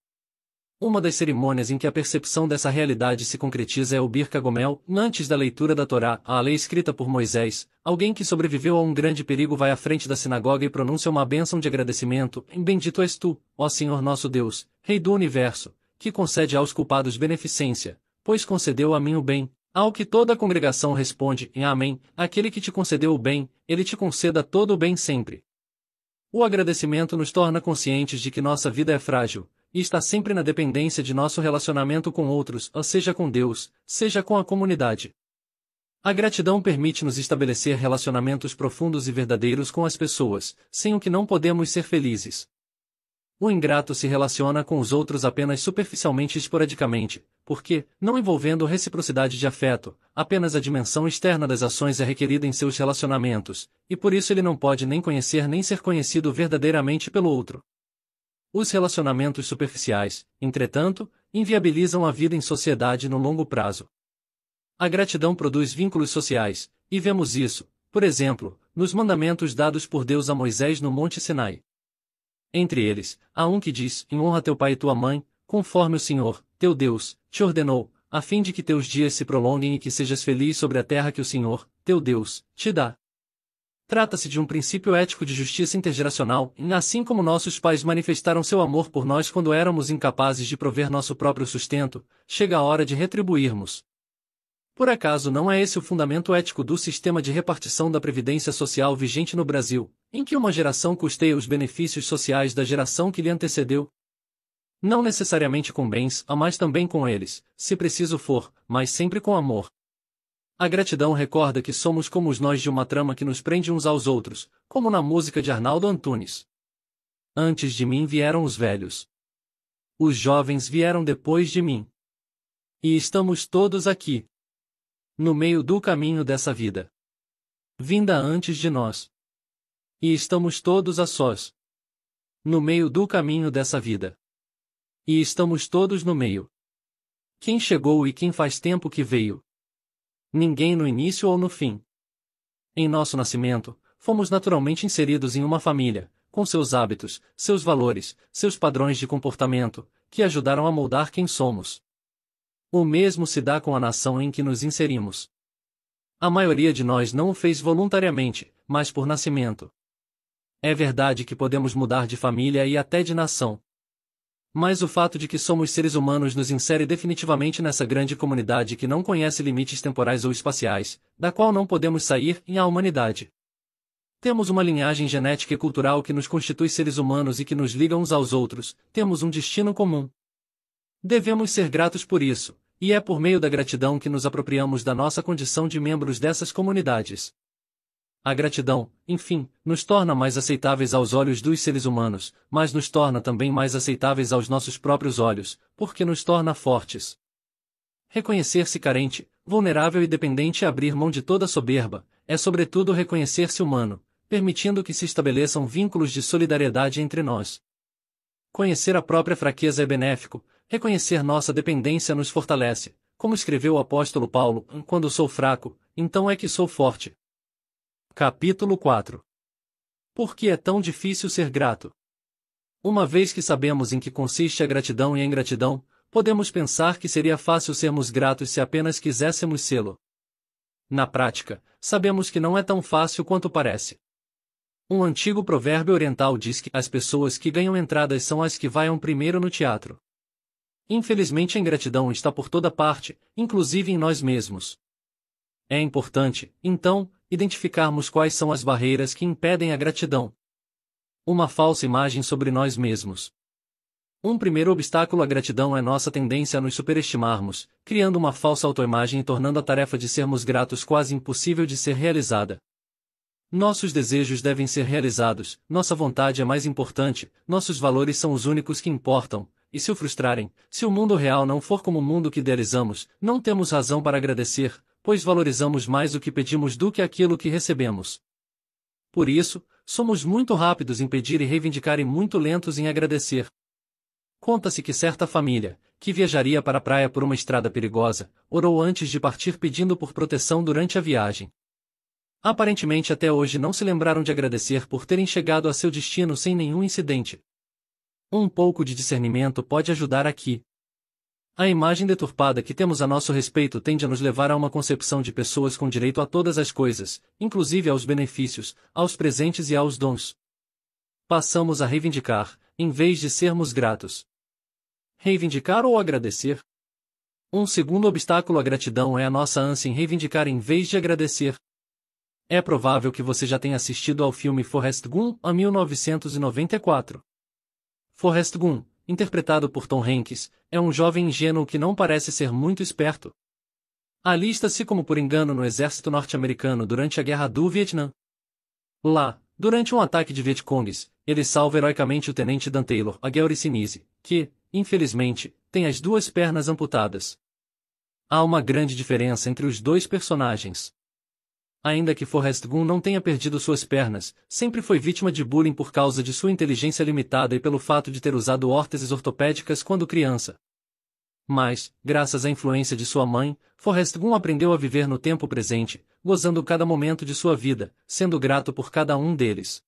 Uma das cerimônias em que a percepção dessa realidade se concretiza é o Bir Kagomel. Antes da leitura da Torá, a lei escrita por Moisés, alguém que sobreviveu a um grande perigo vai à frente da sinagoga e pronuncia uma bênção de agradecimento: Bendito és tu, ó Senhor nosso Deus, Rei do Universo, que concede aos culpados beneficência, pois concedeu a mim o bem. Ao que toda a congregação responde: Amém. Aquele que te concedeu o bem, ele te conceda todo o bem sempre. O agradecimento nos torna conscientes de que nossa vida é frágil, e está sempre na dependência de nosso relacionamento com outros, seja com Deus, seja com a comunidade. A gratidão permite-nos estabelecer relacionamentos profundos e verdadeiros com as pessoas, sem o que não podemos ser felizes. O ingrato se relaciona com os outros apenas superficialmente e esporadicamente, porque, não envolvendo reciprocidade de afeto, apenas a dimensão externa das ações é requerida em seus relacionamentos, e por isso ele não pode nem conhecer nem ser conhecido verdadeiramente pelo outro. Os relacionamentos superficiais, entretanto, inviabilizam a vida em sociedade no longo prazo. A gratidão produz vínculos sociais, e vemos isso, por exemplo, nos mandamentos dados por Deus a Moisés no Monte Sinai. Entre eles, há um que diz: honra teu pai e tua mãe, conforme o Senhor, teu Deus, te ordenou, a fim de que teus dias se prolonguem e que sejas feliz sobre a terra que o Senhor, teu Deus, te dá. Trata-se de um princípio ético de justiça intergeracional, e assim como nossos pais manifestaram seu amor por nós quando éramos incapazes de prover nosso próprio sustento, chega a hora de retribuirmos. Por acaso não é esse o fundamento ético do sistema de repartição da previdência social vigente no Brasil, em que uma geração custeia os benefícios sociais da geração que lhe antecedeu? Não necessariamente com bens, mas também com eles, se preciso for, mas sempre com amor. A gratidão recorda que somos como os nós de uma trama que nos prende uns aos outros, como na música de Arnaldo Antunes. Antes de mim vieram os velhos. Os jovens vieram depois de mim. E estamos todos aqui, no meio do caminho dessa vida, vinda antes de nós. E estamos todos a sós, no meio do caminho dessa vida. E estamos todos no meio. Quem chegou e quem faz tempo que veio? Ninguém no início ou no fim. Em nosso nascimento, fomos naturalmente inseridos em uma família, com seus hábitos, seus valores, seus padrões de comportamento, que ajudaram a moldar quem somos. O mesmo se dá com a nação em que nos inserimos. A maioria de nós não o fez voluntariamente, mas por nascimento. É verdade que podemos mudar de família e até de nação. Mas o fato de que somos seres humanos nos insere definitivamente nessa grande comunidade que não conhece limites temporais ou espaciais, da qual não podemos sair, e a humanidade. Temos uma linhagem genética e cultural que nos constitui seres humanos e que nos liga uns aos outros, temos um destino comum. Devemos ser gratos por isso, e é por meio da gratidão que nos apropriamos da nossa condição de membros dessas comunidades. A gratidão, enfim, nos torna mais aceitáveis aos olhos dos seres humanos, mas nos torna também mais aceitáveis aos nossos próprios olhos, porque nos torna fortes. Reconhecer-se carente, vulnerável e dependente e abrir mão de toda soberba, é sobretudo reconhecer-se humano, permitindo que se estabeleçam vínculos de solidariedade entre nós. Conhecer a própria fraqueza é benéfico, reconhecer nossa dependência nos fortalece, como escreveu o apóstolo Paulo: quando sou fraco, então é que sou forte. Capítulo 4. Por que é tão difícil ser grato? Uma vez que sabemos em que consiste a gratidão e a ingratidão, podemos pensar que seria fácil sermos gratos se apenas quiséssemos sê-lo. Na prática, sabemos que não é tão fácil quanto parece. Um antigo provérbio oriental diz que as pessoas que ganham entradas são as que vão primeiro no teatro. Infelizmente a ingratidão está por toda parte, inclusive em nós mesmos. É importante, então, identificarmos quais são as barreiras que impedem a gratidão. Uma falsa imagem sobre nós mesmos. Um primeiro obstáculo à gratidão é nossa tendência a nos superestimarmos, criando uma falsa autoimagem e tornando a tarefa de sermos gratos quase impossível de ser realizada. Nossos desejos devem ser realizados, nossa vontade é mais importante, nossos valores são os únicos que importam, e se o frustrarem, se o mundo real não for como o mundo que idealizamos, não temos razão para agradecer, pois valorizamos mais o que pedimos do que aquilo que recebemos. Por isso, somos muito rápidos em pedir e reivindicar e muito lentos em agradecer. Conta-se que certa família, que viajaria para a praia por uma estrada perigosa, orou antes de partir pedindo por proteção durante a viagem. Aparentemente até hoje não se lembraram de agradecer por terem chegado a seu destino sem nenhum incidente. Um pouco de discernimento pode ajudar aqui. A imagem deturpada que temos a nosso respeito tende a nos levar a uma concepção de pessoas com direito a todas as coisas, inclusive aos benefícios, aos presentes e aos dons. Passamos a reivindicar, em vez de sermos gratos. Reivindicar ou agradecer? Um segundo obstáculo à gratidão é a nossa ânsia em reivindicar em vez de agradecer. É provável que você já tenha assistido ao filme Forrest Gump, a 1994. Forrest Gump, interpretado por Tom Hanks, é um jovem ingênuo que não parece ser muito esperto. Alista-se como por engano no exército norte-americano durante a Guerra do Vietnã. Lá, durante um ataque de Vietcongues, ele salva heroicamente o tenente Dan Taylor, a Gary Sinise, que, infelizmente, tem as duas pernas amputadas. Há uma grande diferença entre os dois personagens. Ainda que Forrest Gump não tenha perdido suas pernas, sempre foi vítima de bullying por causa de sua inteligência limitada e pelo fato de ter usado órteses ortopédicas quando criança. Mas, graças à influência de sua mãe, Forrest Gump aprendeu a viver no tempo presente, gozando cada momento de sua vida, sendo grato por cada um deles.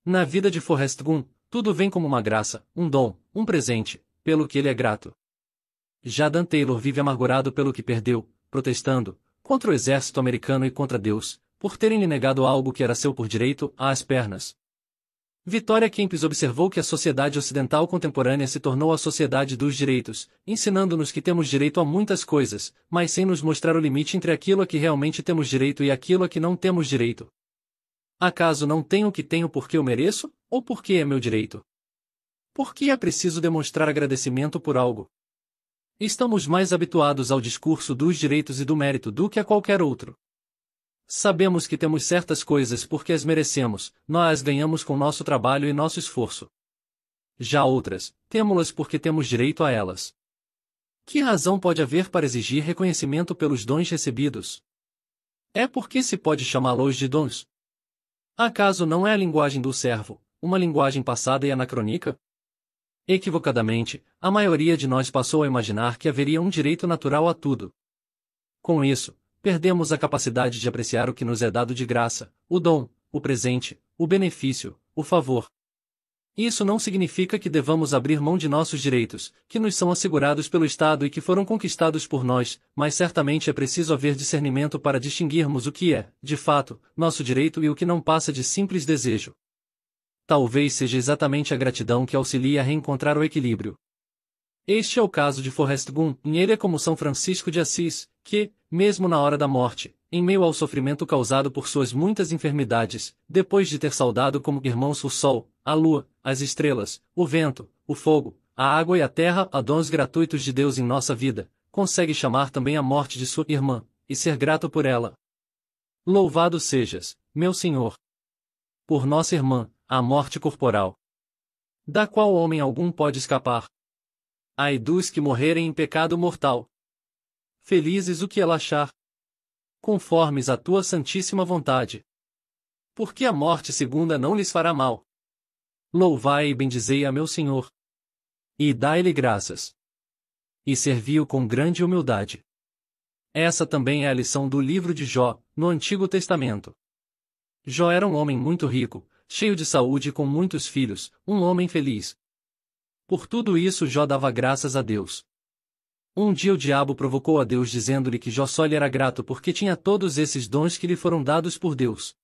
Na vida de Forrest Gump, tudo vem como uma graça, um dom, um presente, pelo que ele é grato. Já Dan Taylor vive amargurado pelo que perdeu, protestando contra o exército americano e contra Deus, por terem lhe negado algo que era seu por direito, às pernas. Victoria Kempis observou que a sociedade ocidental contemporânea se tornou a sociedade dos direitos, ensinando-nos que temos direito a muitas coisas, mas sem nos mostrar o limite entre aquilo a que realmente temos direito e aquilo a que não temos direito. Acaso não tenho o que tenho porque eu mereço, ou porque é meu direito? Por que é preciso demonstrar agradecimento por algo? Estamos mais habituados ao discurso dos direitos e do mérito do que a qualquer outro. Sabemos que temos certas coisas porque as merecemos, nós as ganhamos com nosso trabalho e nosso esforço. Já outras, temo-las porque temos direito a elas. Que razão pode haver para exigir reconhecimento pelos dons recebidos? É porque se pode chamá-los de dons. Acaso não é a linguagem do servo, uma linguagem passada e anacrônica? Equivocadamente, a maioria de nós passou a imaginar que haveria um direito natural a tudo. Com isso, perdemos a capacidade de apreciar o que nos é dado de graça, o dom, o presente, o benefício, o favor. Isso não significa que devamos abrir mão de nossos direitos, que nos são assegurados pelo Estado e que foram conquistados por nós, mas certamente é preciso haver discernimento para distinguirmos o que é, de fato, nosso direito e o que não passa de simples desejo. Talvez seja exatamente a gratidão que auxilia a reencontrar o equilíbrio. Este é o caso de Forrest Gump, e ele é como São Francisco de Assis, que, mesmo na hora da morte, em meio ao sofrimento causado por suas muitas enfermidades, depois de ter saudado como irmãos o sol, a lua, as estrelas, o vento, o fogo, a água e a terra, a dons gratuitos de Deus em nossa vida, consegue chamar também a morte de sua irmã, e ser grato por ela. Louvado sejas, meu Senhor, por nossa irmã, a morte corporal, da qual homem algum pode escapar. Ai dos que morrerem em pecado mortal. Felizes o que ela achar, conformes à tua santíssima vontade. Porque a morte segunda não lhes fará mal. Louvai e bendizei a meu Senhor. E dai-lhe graças. E servi-o com grande humildade. Essa também é a lição do livro de Jó, no Antigo Testamento. Jó era um homem muito rico, cheio de saúde e com muitos filhos, um homem feliz. Por tudo isso Jó dava graças a Deus. Um dia o diabo provocou a Deus dizendo-lhe que Jó só lhe era grato porque tinha todos esses dons que lhe foram dados por Deus.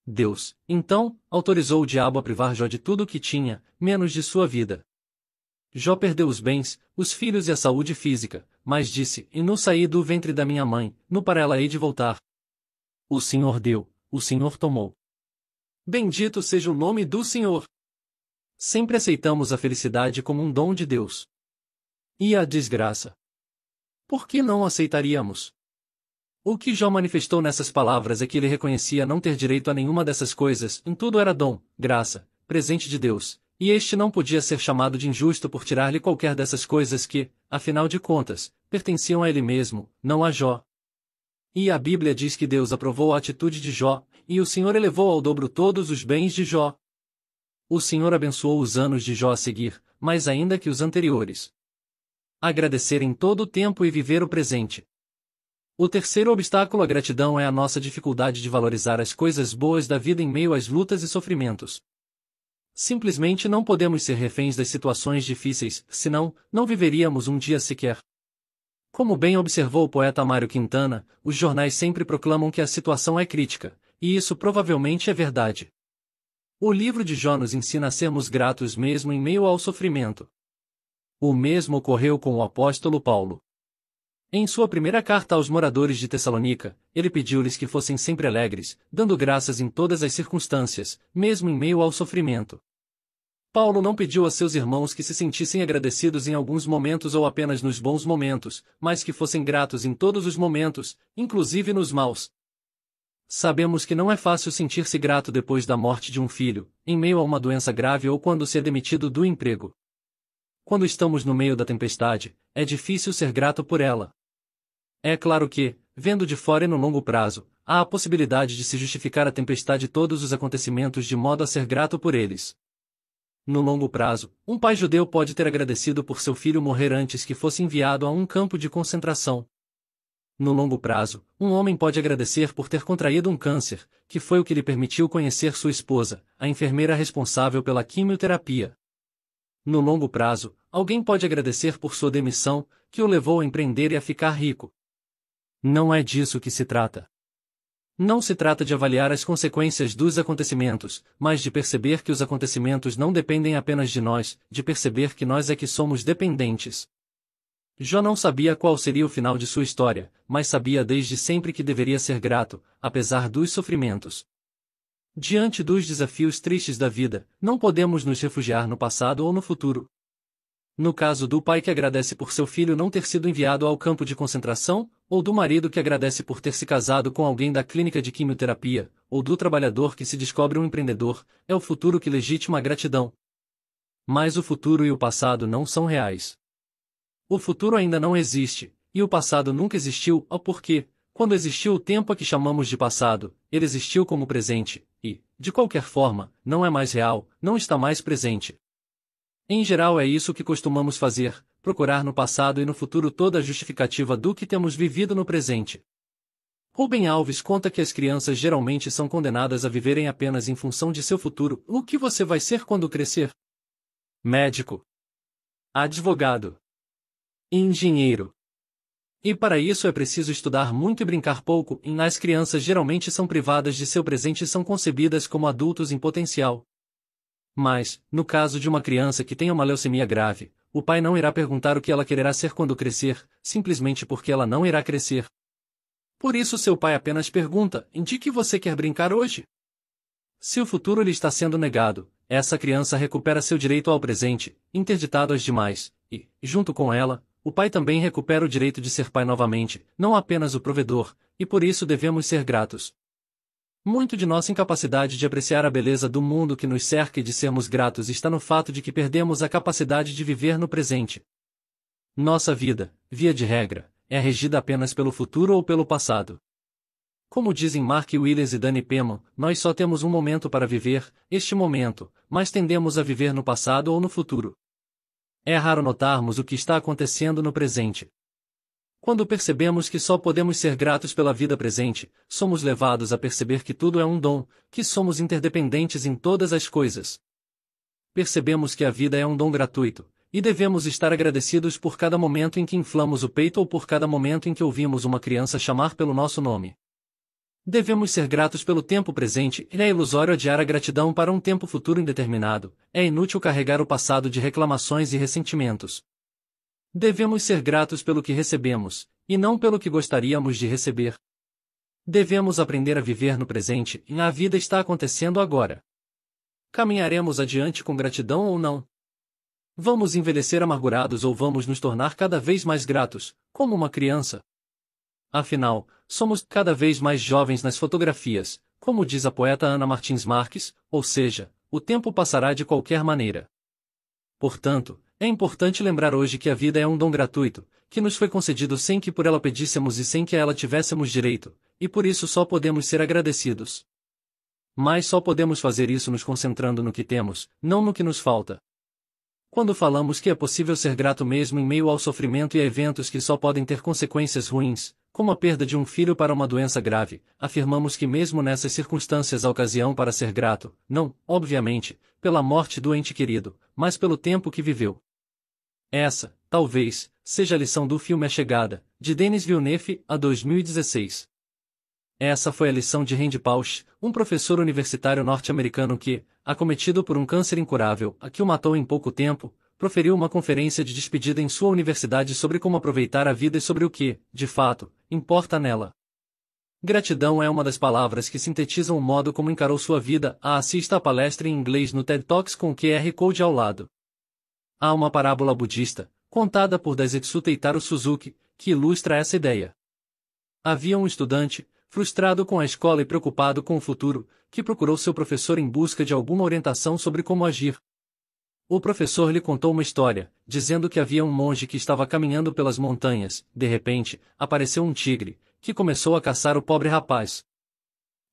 Deus, então, autorizou o diabo a privar Jó de tudo o que tinha, menos de sua vida. Jó perdeu os bens, os filhos e a saúde física, mas disse, e no saí do ventre da minha mãe, no para ela hei de voltar. O Senhor deu, o Senhor tomou. Bendito seja o nome do Senhor. Sempre aceitamos a felicidade como um dom de Deus. E a desgraça? Por que não aceitaríamos? O que Jó manifestou nessas palavras é que ele reconhecia não ter direito a nenhuma dessas coisas, em tudo era dom, graça, presente de Deus, e este não podia ser chamado de injusto por tirar-lhe qualquer dessas coisas que, afinal de contas, pertenciam a ele mesmo, não a Jó. E a Bíblia diz que Deus aprovou a atitude de Jó, e o Senhor elevou ao dobro todos os bens de Jó. O Senhor abençoou os anos de Jó a seguir, mais ainda que os anteriores. Agradecer em todo o tempo e viver o presente. O terceiro obstáculo à gratidão é a nossa dificuldade de valorizar as coisas boas da vida em meio às lutas e sofrimentos. Simplesmente não podemos ser reféns das situações difíceis, senão, não viveríamos um dia sequer. Como bem observou o poeta Mário Quintana, os jornais sempre proclamam que a situação é crítica, e isso provavelmente é verdade. O livro de Jó nos ensina a sermos gratos mesmo em meio ao sofrimento. O mesmo ocorreu com o apóstolo Paulo. Em sua primeira carta aos moradores de Tessalônica, ele pediu-lhes que fossem sempre alegres, dando graças em todas as circunstâncias, mesmo em meio ao sofrimento. Paulo não pediu a seus irmãos que se sentissem agradecidos em alguns momentos ou apenas nos bons momentos, mas que fossem gratos em todos os momentos, inclusive nos maus. Sabemos que não é fácil sentir-se grato depois da morte de um filho, em meio a uma doença grave ou quando se é demitido do emprego. Quando estamos no meio da tempestade, é difícil ser grato por ela. É claro que, vendo de fora e no longo prazo, há a possibilidade de se justificar a tempestade e todos os acontecimentos de modo a ser grato por eles. No longo prazo, um pai judeu pode ter agradecido por seu filho morrer antes que fosse enviado a um campo de concentração. No longo prazo, um homem pode agradecer por ter contraído um câncer, que foi o que lhe permitiu conhecer sua esposa, a enfermeira responsável pela quimioterapia. No longo prazo, alguém pode agradecer por sua demissão, que o levou a empreender e a ficar rico. Não é disso que se trata. Não se trata de avaliar as consequências dos acontecimentos, mas de perceber que os acontecimentos não dependem apenas de nós, de perceber que nós é que somos dependentes. Jó não sabia qual seria o final de sua história, mas sabia desde sempre que deveria ser grato, apesar dos sofrimentos. Diante dos desafios tristes da vida, não podemos nos refugiar no passado ou no futuro. No caso do pai que agradece por seu filho não ter sido enviado ao campo de concentração, ou do marido que agradece por ter se casado com alguém da clínica de quimioterapia, ou do trabalhador que se descobre um empreendedor, é o futuro que legitima a gratidão. Mas o futuro e o passado não são reais. O futuro ainda não existe, e o passado nunca existiu, porque, quando existiu o tempo a que chamamos de passado, ele existiu como presente, e, de qualquer forma, não é mais real, não está mais presente. Em geral é isso que costumamos fazer, procurar no passado e no futuro toda a justificativa do que temos vivido no presente. Rubem Alves conta que as crianças geralmente são condenadas a viverem apenas em função de seu futuro. O que você vai ser quando crescer? Médico. Advogado. Engenheiro. E para isso é preciso estudar muito e brincar pouco, e as crianças geralmente são privadas de seu presente e são concebidas como adultos em potencial. Mas, no caso de uma criança que tenha uma leucemia grave, o pai não irá perguntar o que ela quererá ser quando crescer, simplesmente porque ela não irá crescer. Por isso seu pai apenas pergunta, de que você quer brincar hoje? Se o futuro lhe está sendo negado, essa criança recupera seu direito ao presente, interditado às demais, e, junto com ela, o pai também recupera o direito de ser pai novamente, não apenas o provedor, e por isso devemos ser gratos. Muito de nossa incapacidade de apreciar a beleza do mundo que nos cerca e de sermos gratos está no fato de que perdemos a capacidade de viver no presente. Nossa vida, via de regra, é regida apenas pelo futuro ou pelo passado. Como dizem Mark Williams e Danny Penman, nós só temos um momento para viver, este momento, mas tendemos a viver no passado ou no futuro. É raro notarmos o que está acontecendo no presente. Quando percebemos que só podemos ser gratos pela vida presente, somos levados a perceber que tudo é um dom, que somos interdependentes em todas as coisas. Percebemos que a vida é um dom gratuito, e devemos estar agradecidos por cada momento em que inflamos o peito ou por cada momento em que ouvimos uma criança chamar pelo nosso nome. Devemos ser gratos pelo tempo presente, e é ilusório adiar a gratidão para um tempo futuro indeterminado, é inútil carregar o passado de reclamações e ressentimentos. Devemos ser gratos pelo que recebemos, e não pelo que gostaríamos de receber. Devemos aprender a viver no presente, e a vida está acontecendo agora. Caminharemos adiante com gratidão ou não? Vamos envelhecer amargurados ou vamos nos tornar cada vez mais gratos, como uma criança? Afinal, somos cada vez mais jovens nas fotografias, como diz a poeta Ana Martins Marques, ou seja, o tempo passará de qualquer maneira. Portanto, é importante lembrar hoje que a vida é um dom gratuito, que nos foi concedido sem que por ela pedíssemos e sem que a ela tivéssemos direito, e por isso só podemos ser agradecidos. Mas só podemos fazer isso nos concentrando no que temos, não no que nos falta. Quando falamos que é possível ser grato mesmo em meio ao sofrimento e a eventos que só podem ter consequências ruins, como a perda de um filho para uma doença grave, afirmamos que mesmo nessas circunstâncias há ocasião para ser grato, não, obviamente, pela morte do ente querido, mas pelo tempo que viveu. Essa, talvez, seja a lição do filme A Chegada, de Denis Villeneuve, a 2016. Essa foi a lição de Randy Pausch, um professor universitário norte-americano que, acometido por um câncer incurável, a que o matou em pouco tempo, proferiu uma conferência de despedida em sua universidade sobre como aproveitar a vida e sobre o que, de fato, importa nela. Gratidão é uma das palavras que sintetizam o modo como encarou sua vida. Assista a palestra em inglês no TED Talks com o QR Code ao lado. Há uma parábola budista, contada por Daisetsu Teitaro Suzuki, que ilustra essa ideia. Havia um estudante, frustrado com a escola e preocupado com o futuro, que procurou seu professor em busca de alguma orientação sobre como agir. O professor lhe contou uma história, dizendo que havia um monge que estava caminhando pelas montanhas. De repente, apareceu um tigre, que começou a caçar o pobre rapaz.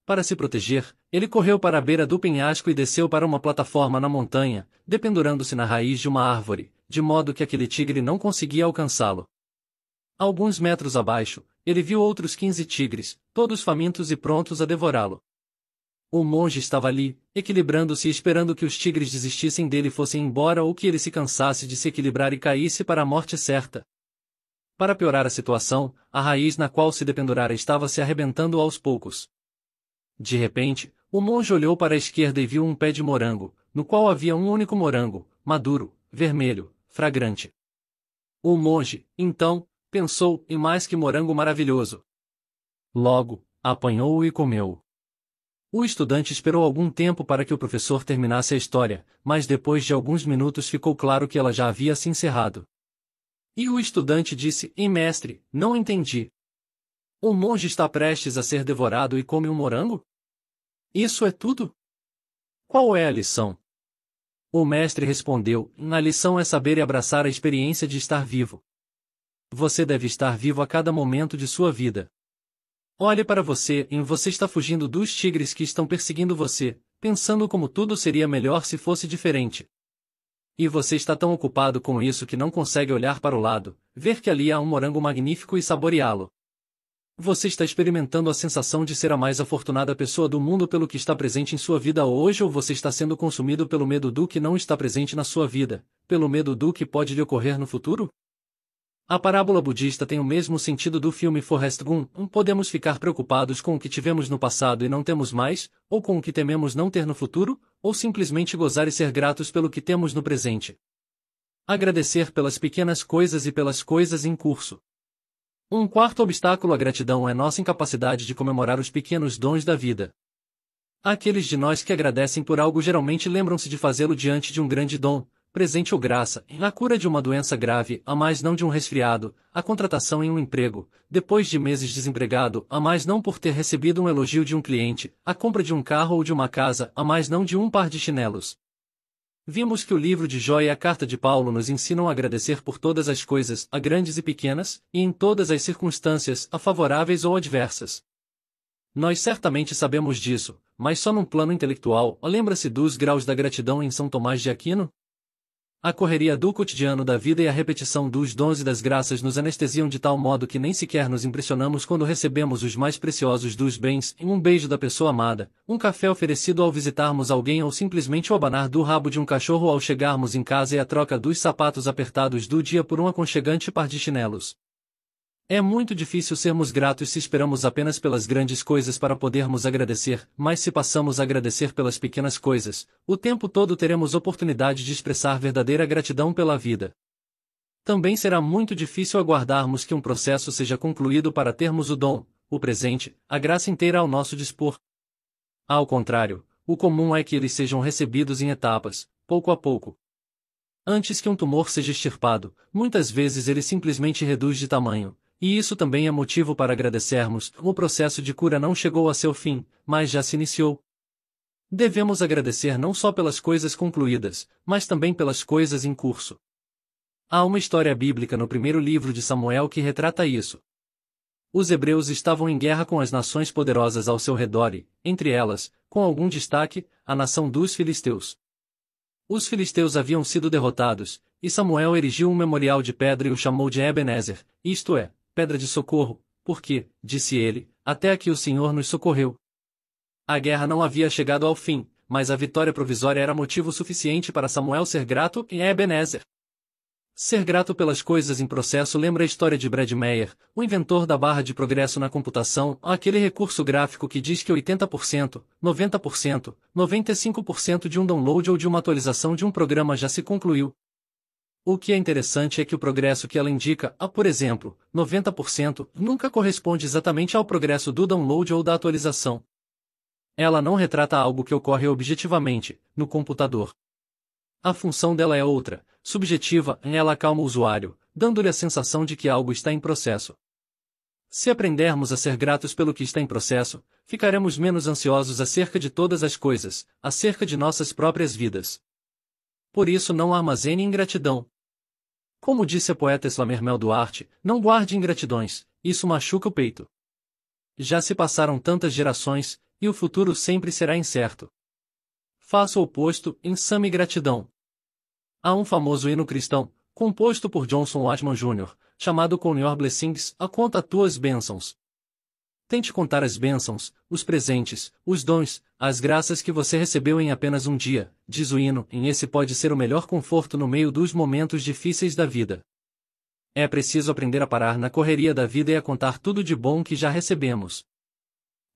Para se proteger, ele correu para a beira do penhasco e desceu para uma plataforma na montanha, dependurando-se na raiz de uma árvore, de modo que aquele tigre não conseguia alcançá-lo. Alguns metros abaixo, ele viu outros 15 tigres, todos famintos e prontos a devorá-lo. O monge estava ali, equilibrando-se e esperando que os tigres desistissem dele e fossem embora ou que ele se cansasse de se equilibrar e caísse para a morte certa. Para piorar a situação, a raiz na qual se dependurara estava se arrebentando aos poucos. De repente, o monge olhou para a esquerda e viu um pé de morango, no qual havia um único morango, maduro, vermelho, fragrante. O monge, então, pensou, e mais que morango maravilhoso. Logo, apanhou-o e comeu-o. O estudante esperou algum tempo para que o professor terminasse a história, mas depois de alguns minutos ficou claro que ela já havia se encerrado. E o estudante disse, mestre, não entendi. O monge está prestes a ser devorado e come um morango? Isso é tudo? Qual é a lição? O mestre respondeu, a lição é saber e abraçar a experiência de estar vivo. Você deve estar vivo a cada momento de sua vida. Olhe para você e você está fugindo dos tigres que estão perseguindo você, pensando como tudo seria melhor se fosse diferente. E você está tão ocupado com isso que não consegue olhar para o lado, ver que ali há um morango magnífico e saboreá-lo. Você está experimentando a sensação de ser a mais afortunada pessoa do mundo pelo que está presente em sua vida hoje ou você está sendo consumido pelo medo do que não está presente na sua vida, pelo medo do que pode lhe ocorrer no futuro? A parábola budista tem o mesmo sentido do filme Forrest Gump. Podemos ficar preocupados com o que tivemos no passado e não temos mais, ou com o que tememos não ter no futuro, ou simplesmente gozar e ser gratos pelo que temos no presente. Agradecer pelas pequenas coisas e pelas coisas em curso. Um quarto obstáculo à gratidão é nossa incapacidade de comemorar os pequenos dons da vida. Aqueles de nós que agradecem por algo geralmente lembram-se de fazê-lo diante de um grande dom, presente ou graça, na cura de uma doença grave, a mais não de um resfriado, a contratação em um emprego, depois de meses desempregado, a mais não por ter recebido um elogio de um cliente, a compra de um carro ou de uma casa, a mais não de um par de chinelos. Vimos que o livro de Jó e a carta de Paulo nos ensinam a agradecer por todas as coisas, a grandes e pequenas, e em todas as circunstâncias, a favoráveis ou adversas. Nós certamente sabemos disso, mas só num plano intelectual. Lembra-se dos graus da gratidão em São Tomás de Aquino? A correria do cotidiano da vida e a repetição dos dons e das graças nos anestesiam de tal modo que nem sequer nos impressionamos quando recebemos os mais preciosos dos bens, um beijo da pessoa amada, um café oferecido ao visitarmos alguém ou simplesmente o abanar do rabo de um cachorro ao chegarmos em casa e a troca dos sapatos apertados do dia por um aconchegante par de chinelos. É muito difícil sermos gratos se esperamos apenas pelas grandes coisas para podermos agradecer, mas se passamos a agradecer pelas pequenas coisas, o tempo todo teremos oportunidade de expressar verdadeira gratidão pela vida. Também será muito difícil aguardarmos que um processo seja concluído para termos o dom, o presente, a graça inteira ao nosso dispor. Ao contrário, o comum é que eles sejam recebidos em etapas, pouco a pouco. Antes que um tumor seja extirpado, muitas vezes ele simplesmente reduz de tamanho. E isso também é motivo para agradecermos, o processo de cura não chegou a seu fim, mas já se iniciou. Devemos agradecer não só pelas coisas concluídas, mas também pelas coisas em curso. Há uma história bíblica no primeiro livro de Samuel que retrata isso. Os hebreus estavam em guerra com as nações poderosas ao seu redor e, entre elas, com algum destaque, a nação dos filisteus. Os filisteus haviam sido derrotados, e Samuel erigiu um memorial de pedra e o chamou de Ebenezer, isto é, pedra de socorro, porque, disse ele, até aqui o Senhor nos socorreu. A guerra não havia chegado ao fim, mas a vitória provisória era motivo suficiente para Samuel ser grato e Ebenezer. Ser grato pelas coisas em processo lembra a história de Brad Meyer, o inventor da barra de progresso na computação, aquele recurso gráfico que diz que 80%, 90%, 95% de um download ou de uma atualização de um programa já se concluiu. O que é interessante é que o progresso que ela indica, por exemplo, 90%, nunca corresponde exatamente ao progresso do download ou da atualização. Ela não retrata algo que ocorre objetivamente, no computador. A função dela é outra, subjetiva, ela acalma o usuário, dando-lhe a sensação de que algo está em processo. Se aprendermos a ser gratos pelo que está em processo, ficaremos menos ansiosos acerca de todas as coisas, acerca de nossas próprias vidas. Por isso não armazene ingratidão. Como disse a poeta Slamermel Duarte, não guarde ingratidões, isso machuca o peito. Já se passaram tantas gerações, e o futuro sempre será incerto. Faça o oposto, ensame gratidão. Há um famoso hino cristão, composto por Johnson Watman Jr., chamado Count Your Blessings, a conta tuas bênçãos. Tente contar as bênçãos, os presentes, os dons, as graças que você recebeu em apenas um dia, diz o hino, e esse pode ser o melhor conforto no meio dos momentos difíceis da vida. É preciso aprender a parar na correria da vida e a contar tudo de bom que já recebemos.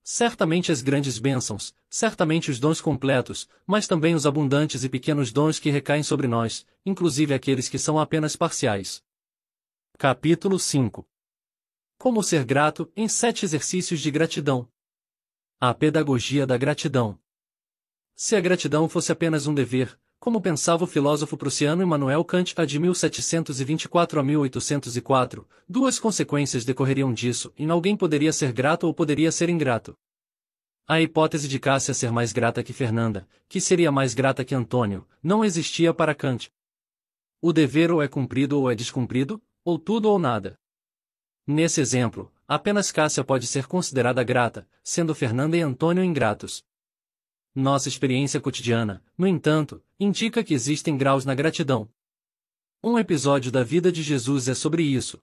Certamente as grandes bênçãos, certamente os dons completos, mas também os abundantes e pequenos dons que recaem sobre nós, inclusive aqueles que são apenas parciais. Capítulo 5. Como ser grato, em 7 exercícios de gratidão. A pedagogia da gratidão. Se a gratidão fosse apenas um dever, como pensava o filósofo prussiano Immanuel Kant de 1724 a 1804, 2 consequências decorreriam disso, e alguém poderia ser grato ou poderia ser ingrato. A hipótese de Cássia ser mais grata que Fernanda, que seria mais grata que Antônio, não existia para Kant. O dever ou é cumprido ou é descumprido, ou tudo ou nada. Nesse exemplo, apenas Cássia pode ser considerada grata, sendo Fernanda e Antônio ingratos. Nossa experiência cotidiana, no entanto, indica que existem graus na gratidão. Um episódio da vida de Jesus é sobre isso.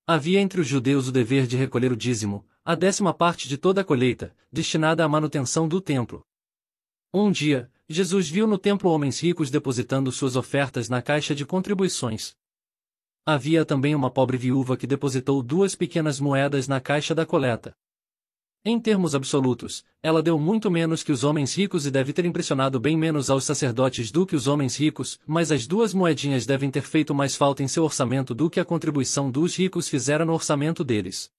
Havia entre os judeus o dever de recolher o dízimo, a 10ª parte de toda a colheita, destinada à manutenção do templo. Um dia, Jesus viu no templo homens ricos depositando suas ofertas na caixa de contribuições. Havia também uma pobre viúva que depositou 2 pequenas moedas na caixa da coleta. Em termos absolutos, ela deu muito menos que os homens ricos e deve ter impressionado bem menos aos sacerdotes do que os homens ricos, mas as 2 moedinhas devem ter feito mais falta em seu orçamento do que a contribuição dos ricos fizera no orçamento deles.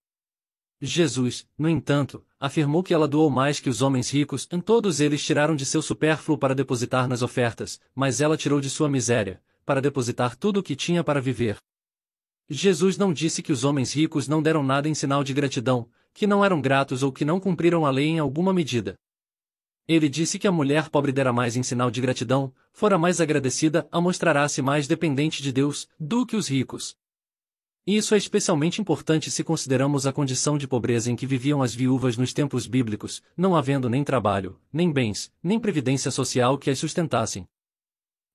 Jesus, no entanto, afirmou que ela doou mais que os homens ricos, e todos eles tiraram de seu supérfluo para depositar nas ofertas, mas ela tirou de sua miséria, para depositar tudo o que tinha para viver. Jesus não disse que os homens ricos não deram nada em sinal de gratidão, que não eram gratos ou que não cumpriram a lei em alguma medida. Ele disse que a mulher pobre dera mais em sinal de gratidão, fora mais agradecida, a mostrar-se mais dependente de Deus, do que os ricos. Isso é especialmente importante se consideramos a condição de pobreza em que viviam as viúvas nos tempos bíblicos, não havendo nem trabalho, nem bens, nem previdência social que as sustentassem.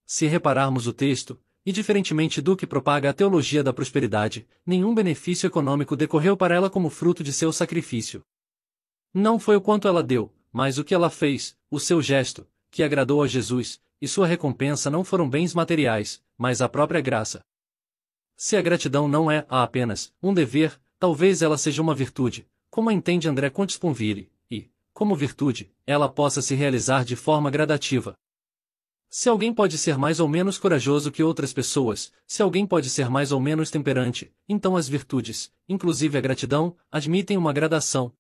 Se repararmos o texto, e diferentemente do que propaga a teologia da prosperidade, nenhum benefício econômico decorreu para ela como fruto de seu sacrifício. Não foi o quanto ela deu, mas o que ela fez, o seu gesto, que agradou a Jesus, e sua recompensa não foram bens materiais, mas a própria graça. Se a gratidão não é apenas um dever, talvez ela seja uma virtude, como a entende André Comte-Sponville, e, como virtude, ela possa se realizar de forma gradativa. Se alguém pode ser mais ou menos corajoso que outras pessoas, se alguém pode ser mais ou menos temperante, então as virtudes, inclusive a gratidão, admitem uma gradação.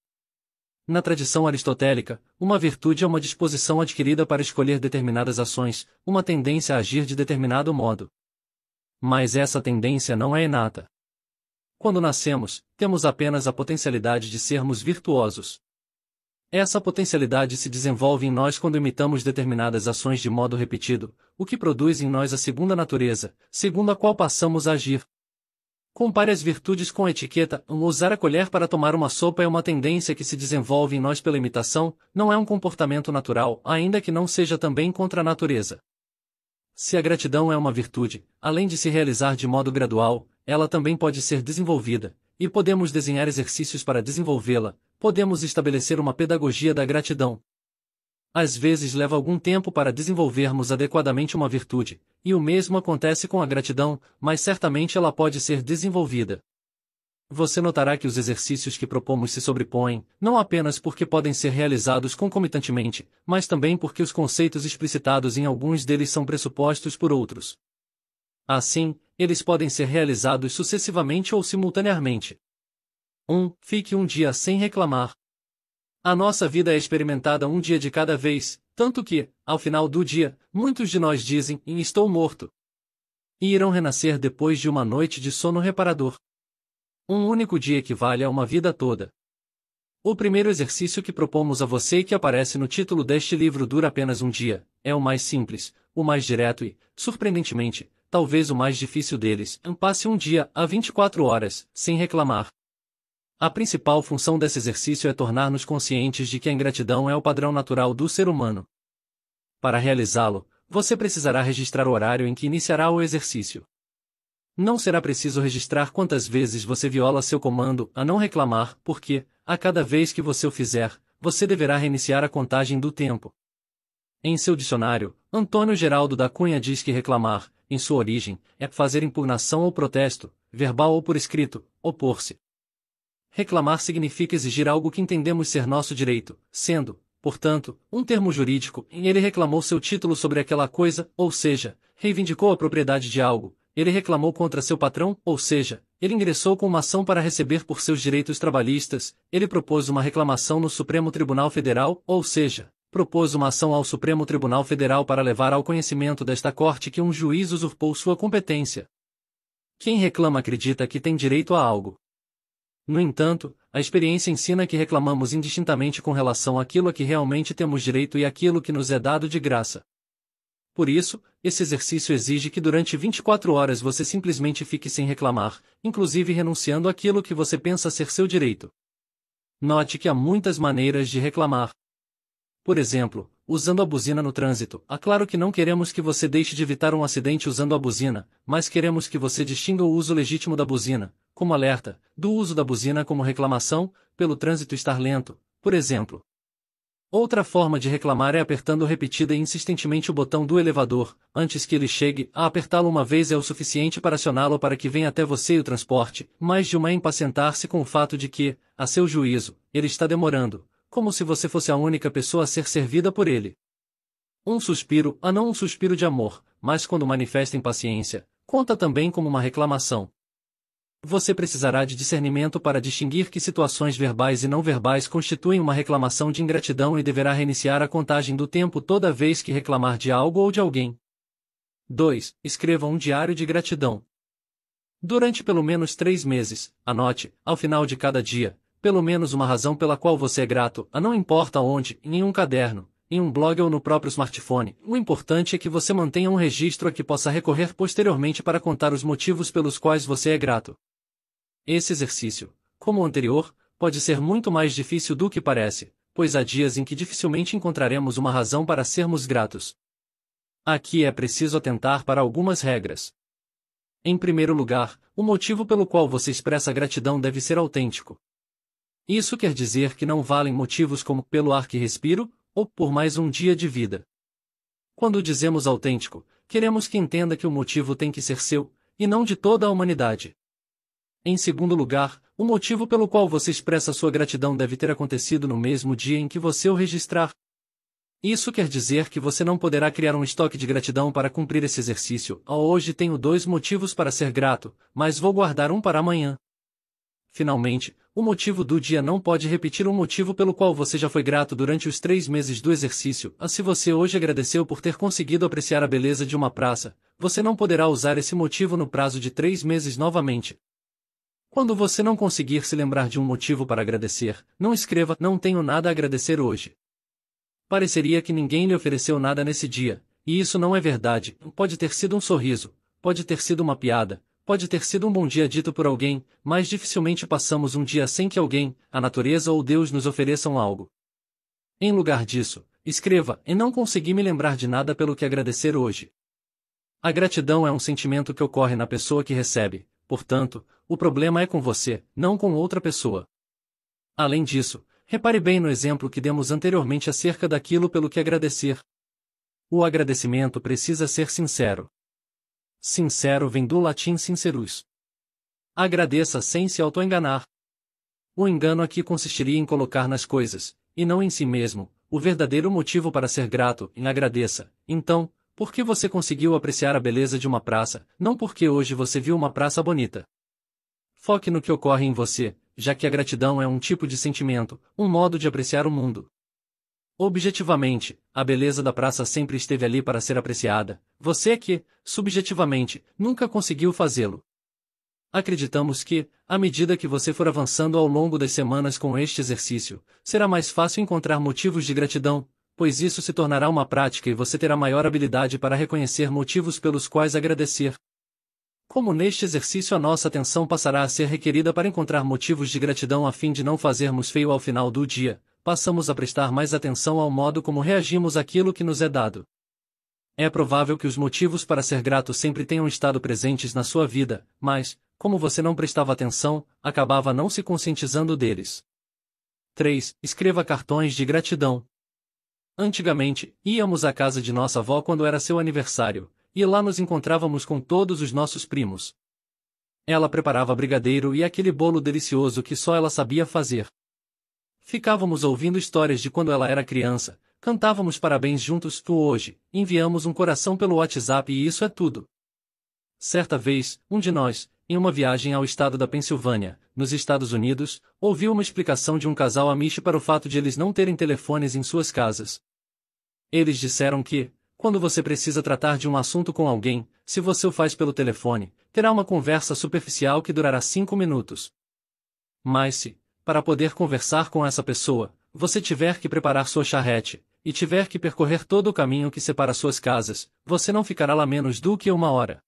Na tradição aristotélica, uma virtude é uma disposição adquirida para escolher determinadas ações, uma tendência a agir de determinado modo. Mas essa tendência não é inata. Quando nascemos, temos apenas a potencialidade de sermos virtuosos. Essa potencialidade se desenvolve em nós quando imitamos determinadas ações de modo repetido, o que produz em nós a segunda natureza, segundo a qual passamos a agir. Compare as virtudes com a etiqueta. Usar a colher para tomar uma sopa é uma tendência que se desenvolve em nós pela imitação, não é um comportamento natural, ainda que não seja também contra a natureza. Se a gratidão é uma virtude, além de se realizar de modo gradual, ela também pode ser desenvolvida, e podemos desenhar exercícios para desenvolvê-la. Podemos estabelecer uma pedagogia da gratidão. Às vezes leva algum tempo para desenvolvermos adequadamente uma virtude, e o mesmo acontece com a gratidão, mas certamente ela pode ser desenvolvida. Você notará que os exercícios que propomos se sobrepõem, não apenas porque podem ser realizados concomitantemente, mas também porque os conceitos explicitados em alguns deles são pressupostos por outros. Assim, eles podem ser realizados sucessivamente ou simultaneamente. 1. Fique um dia sem reclamar. A nossa vida é experimentada um dia de cada vez, tanto que, ao final do dia, muitos de nós dizem, estou morto. E irão renascer depois de uma noite de sono reparador. Um único dia equivale a uma vida toda. O primeiro exercício que propomos a você e que aparece no título deste livro dura apenas um dia, é o mais simples, o mais direto e, surpreendentemente, talvez o mais difícil deles. Passe um dia a 24 horas, sem reclamar. A principal função desse exercício é tornar-nos conscientes de que a ingratidão é o padrão natural do ser humano. Para realizá-lo, você precisará registrar o horário em que iniciará o exercício. Não será preciso registrar quantas vezes você viola seu comando a não reclamar, porque, a cada vez que você o fizer, você deverá reiniciar a contagem do tempo. Em seu dicionário, Antônio Geraldo da Cunha diz que reclamar, em sua origem, é fazer impugnação ou protesto, verbal ou por escrito, opor-se. Reclamar significa exigir algo que entendemos ser nosso direito, sendo, portanto, um termo jurídico, e ele reclamou seu título sobre aquela coisa, ou seja, reivindicou a propriedade de algo. Ele reclamou contra seu patrão, ou seja, ele ingressou com uma ação para receber por seus direitos trabalhistas, ele propôs uma reclamação no Supremo Tribunal Federal, ou seja, propôs uma ação ao Supremo Tribunal Federal para levar ao conhecimento desta Corte que um juiz usurpou sua competência. Quem reclama acredita que tem direito a algo. No entanto, a experiência ensina que reclamamos indistintamente com relação àquilo a que realmente temos direito e àquilo que nos é dado de graça. Por isso, esse exercício exige que durante 24 horas você simplesmente fique sem reclamar, inclusive renunciando àquilo que você pensa ser seu direito. Note que há muitas maneiras de reclamar. Por exemplo, usando a buzina no trânsito. Claro que não queremos que você deixe de evitar um acidente usando a buzina, mas queremos que você distinga o uso legítimo da buzina, como alerta, do uso da buzina como reclamação, pelo trânsito estar lento, por exemplo. Outra forma de reclamar é apertando repetida e insistentemente o botão do elevador, antes que ele chegue. Apertá-lo uma vez é o suficiente para acioná-lo para que venha até você e o transporte, mais de uma é impacientar-se com o fato de que, a seu juízo, ele está demorando, como se você fosse a única pessoa a ser servida por ele. Um suspiro, não um suspiro de amor, mas quando manifesta impaciência, conta também como uma reclamação. Você precisará de discernimento para distinguir que situações verbais e não verbais constituem uma reclamação de ingratidão e deverá reiniciar a contagem do tempo toda vez que reclamar de algo ou de alguém. 2. Escreva um diário de gratidão. Durante pelo menos 3 meses, anote, ao final de cada dia, pelo menos uma razão pela qual você é grato, não importa onde, em um caderno, em um blog ou no próprio smartphone. O importante é que você mantenha um registro a que possa recorrer posteriormente para contar os motivos pelos quais você é grato. Esse exercício, como o anterior, pode ser muito mais difícil do que parece, pois há dias em que dificilmente encontraremos uma razão para sermos gratos. Aqui é preciso atentar para algumas regras. Em primeiro lugar, o motivo pelo qual você expressa gratidão deve ser autêntico. Isso quer dizer que não valem motivos como pelo ar que respiro, ou por mais um dia de vida. Quando dizemos autêntico, queremos que entenda que o motivo tem que ser seu, e não de toda a humanidade. Em segundo lugar, o motivo pelo qual você expressa sua gratidão deve ter acontecido no mesmo dia em que você o registrar. Isso quer dizer que você não poderá criar um estoque de gratidão para cumprir esse exercício. Hoje tenho 2 motivos para ser grato, mas vou guardar um para amanhã. Finalmente, o motivo do dia não pode repetir um motivo pelo qual você já foi grato durante os 3 meses do exercício. Se você hoje agradeceu por ter conseguido apreciar a beleza de uma praça, você não poderá usar esse motivo no prazo de 3 meses novamente. Quando você não conseguir se lembrar de um motivo para agradecer, não escreva "não tenho nada a agradecer hoje". Pareceria que ninguém lhe ofereceu nada nesse dia, e isso não é verdade. Pode ter sido um sorriso, pode ter sido uma piada, pode ter sido um bom dia dito por alguém, mas dificilmente passamos um dia sem que alguém, a natureza ou Deus nos ofereçam algo. Em lugar disso, escreva "e não consegui me lembrar de nada pelo que agradecer hoje". A gratidão é um sentimento que ocorre na pessoa que recebe. Portanto, o problema é com você, não com outra pessoa. Além disso, repare bem no exemplo que demos anteriormente acerca daquilo pelo que agradecer. O agradecimento precisa ser sincero. Sincero vem do latim sincerus. Agradeça sem se autoenganar. O engano aqui consistiria em colocar nas coisas, e não em si mesmo, o verdadeiro motivo para ser grato. Agradeça, então, porque você conseguiu apreciar a beleza de uma praça, não porque hoje você viu uma praça bonita. Foque no que ocorre em você, já que a gratidão é um tipo de sentimento, um modo de apreciar o mundo. Objetivamente, a beleza da praça sempre esteve ali para ser apreciada, você é que, subjetivamente, nunca conseguiu fazê-lo. Acreditamos que, à medida que você for avançando ao longo das semanas com este exercício, será mais fácil encontrar motivos de gratidão, pois isso se tornará uma prática e você terá maior habilidade para reconhecer motivos pelos quais agradecer. Como neste exercício a nossa atenção passará a ser requerida para encontrar motivos de gratidão a fim de não fazermos feio ao final do dia, passamos a prestar mais atenção ao modo como reagimos àquilo que nos é dado. É provável que os motivos para ser grato sempre tenham estado presentes na sua vida, mas, como você não prestava atenção, acabava não se conscientizando deles. 3. Escreva cartões de gratidão. Antigamente, íamos à casa de nossa avó quando era seu aniversário, e lá nos encontrávamos com todos os nossos primos. Ela preparava brigadeiro e aquele bolo delicioso que só ela sabia fazer. Ficávamos ouvindo histórias de quando ela era criança, cantávamos parabéns juntos. Hoje, enviamos um coração pelo WhatsApp e isso é tudo. Certa vez, um de nós, em uma viagem ao estado da Pensilvânia, nos Estados Unidos, ouviu uma explicação de um casal amish para o fato de eles não terem telefones em suas casas. Eles disseram que, quando você precisa tratar de um assunto com alguém, se você o faz pelo telefone, terá uma conversa superficial que durará 5 minutos. Mas se, para poder conversar com essa pessoa, você tiver que preparar sua charrete, e tiver que percorrer todo o caminho que separa suas casas, você não ficará lá menos do que 1 hora.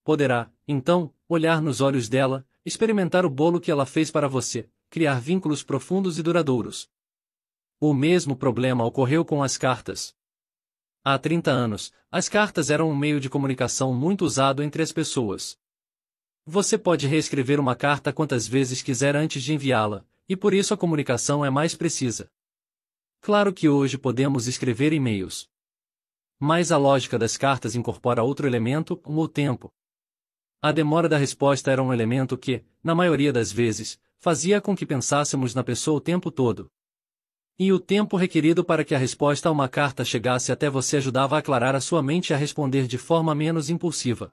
Poderá, então, olhar nos olhos dela, experimentar o bolo que ela fez para você, criar vínculos profundos e duradouros. O mesmo problema ocorreu com as cartas. Há 30 anos, as cartas eram um meio de comunicação muito usado entre as pessoas. Você pode reescrever uma carta quantas vezes quiser antes de enviá-la, e por isso a comunicação é mais precisa. Claro que hoje podemos escrever e-mails. Mas a lógica das cartas incorpora outro elemento, o tempo. A demora da resposta era um elemento que, na maioria das vezes, fazia com que pensássemos na pessoa o tempo todo. E o tempo requerido para que a resposta a uma carta chegasse até você ajudava a aclarar a sua mente e a responder de forma menos impulsiva.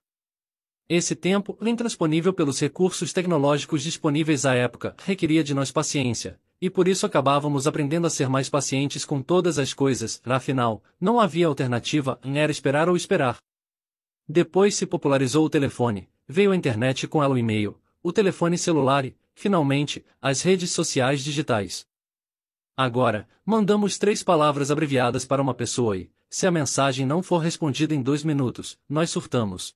Esse tempo, intransponível pelos recursos tecnológicos disponíveis à época, requeria de nós paciência, e por isso acabávamos aprendendo a ser mais pacientes com todas as coisas, afinal, não havia alternativa, era esperar ou esperar. Depois se popularizou o telefone, veio a internet e com ela o e-mail, o telefone celular e, finalmente, as redes sociais digitais. Agora, mandamos 3 palavras abreviadas para uma pessoa e, se a mensagem não for respondida em 2 minutos, nós surtamos.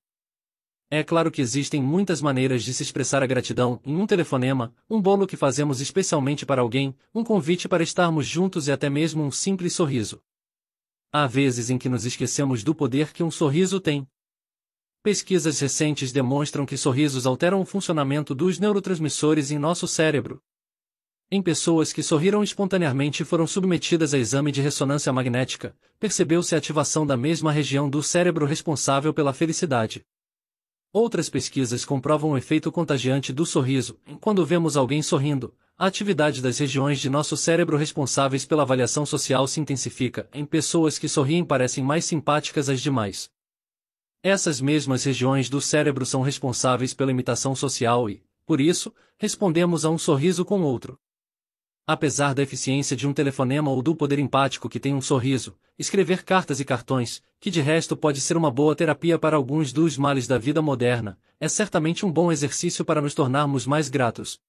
É claro que existem muitas maneiras de se expressar a gratidão, em um telefonema, um bolo que fazemos especialmente para alguém, um convite para estarmos juntos e até mesmo um simples sorriso. Há vezes em que nos esquecemos do poder que um sorriso tem. Pesquisas recentes demonstram que sorrisos alteram o funcionamento dos neurotransmissores em nosso cérebro. Em pessoas que sorriram espontaneamente e foram submetidas a exame de ressonância magnética, percebeu-se a ativação da mesma região do cérebro responsável pela felicidade. Outras pesquisas comprovam o efeito contagiante do sorriso. Quando vemos alguém sorrindo, a atividade das regiões de nosso cérebro responsáveis pela avaliação social se intensifica. Em pessoas que sorriem parecem mais simpáticas às demais. Essas mesmas regiões do cérebro são responsáveis pela imitação social e, por isso, respondemos a um sorriso com outro. Apesar da eficiência de um telefonema ou do poder empático que tem um sorriso, escrever cartas e cartões, que de resto pode ser uma boa terapia para alguns dos males da vida moderna, é certamente um bom exercício para nos tornarmos mais gratos.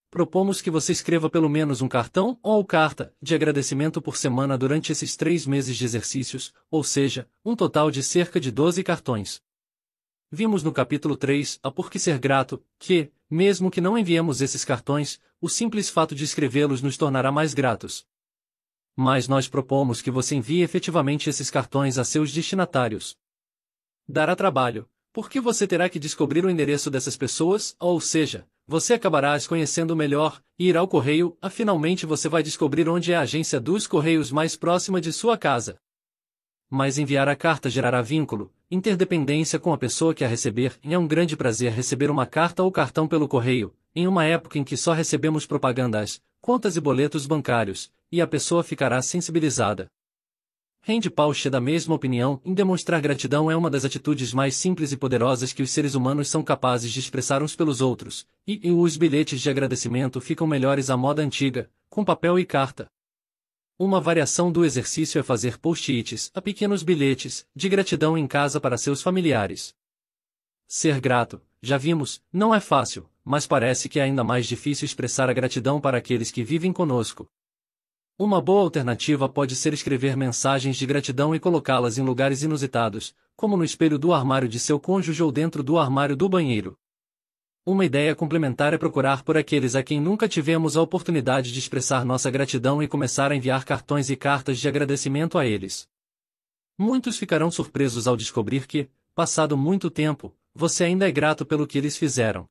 Propomos que você escreva pelo menos um cartão ou carta de agradecimento por semana durante esses 3 meses de exercícios, ou seja, um total de cerca de 12 cartões. Vimos no capítulo 3, a Por que Ser Grato, que, mesmo que não enviemos esses cartões, o simples fato de escrevê-los nos tornará mais gratos. Mas nós propomos que você envie efetivamente esses cartões a seus destinatários. Dará trabalho, porque você terá que descobrir o endereço dessas pessoas, ou seja, você acabará as conhecendo melhor, e irá ao correio, finalmente você vai descobrir onde é a agência dos correios mais próxima de sua casa. Mas enviar a carta gerará vínculo, interdependência com a pessoa que a receber, e é um grande prazer receber uma carta ou cartão pelo correio, em uma época em que só recebemos propagandas, contas e boletos bancários, e a pessoa ficará sensibilizada. Rand Pausch é da mesma opinião, em demonstrar gratidão é uma das atitudes mais simples e poderosas que os seres humanos são capazes de expressar uns pelos outros, e os bilhetes de agradecimento ficam melhores à moda antiga, com papel e carta. Uma variação do exercício é fazer post-its, pequenos bilhetes, de gratidão em casa para seus familiares. Ser grato, já vimos, não é fácil, mas parece que é ainda mais difícil expressar a gratidão para aqueles que vivem conosco. Uma boa alternativa pode ser escrever mensagens de gratidão e colocá-las em lugares inusitados, como no espelho do armário de seu cônjuge ou dentro do armário do banheiro. Uma ideia complementar é procurar por aqueles a quem nunca tivemos a oportunidade de expressar nossa gratidão e começar a enviar cartões e cartas de agradecimento a eles. Muitos ficarão surpresos ao descobrir que, passado muito tempo, você ainda é grato pelo que eles fizeram.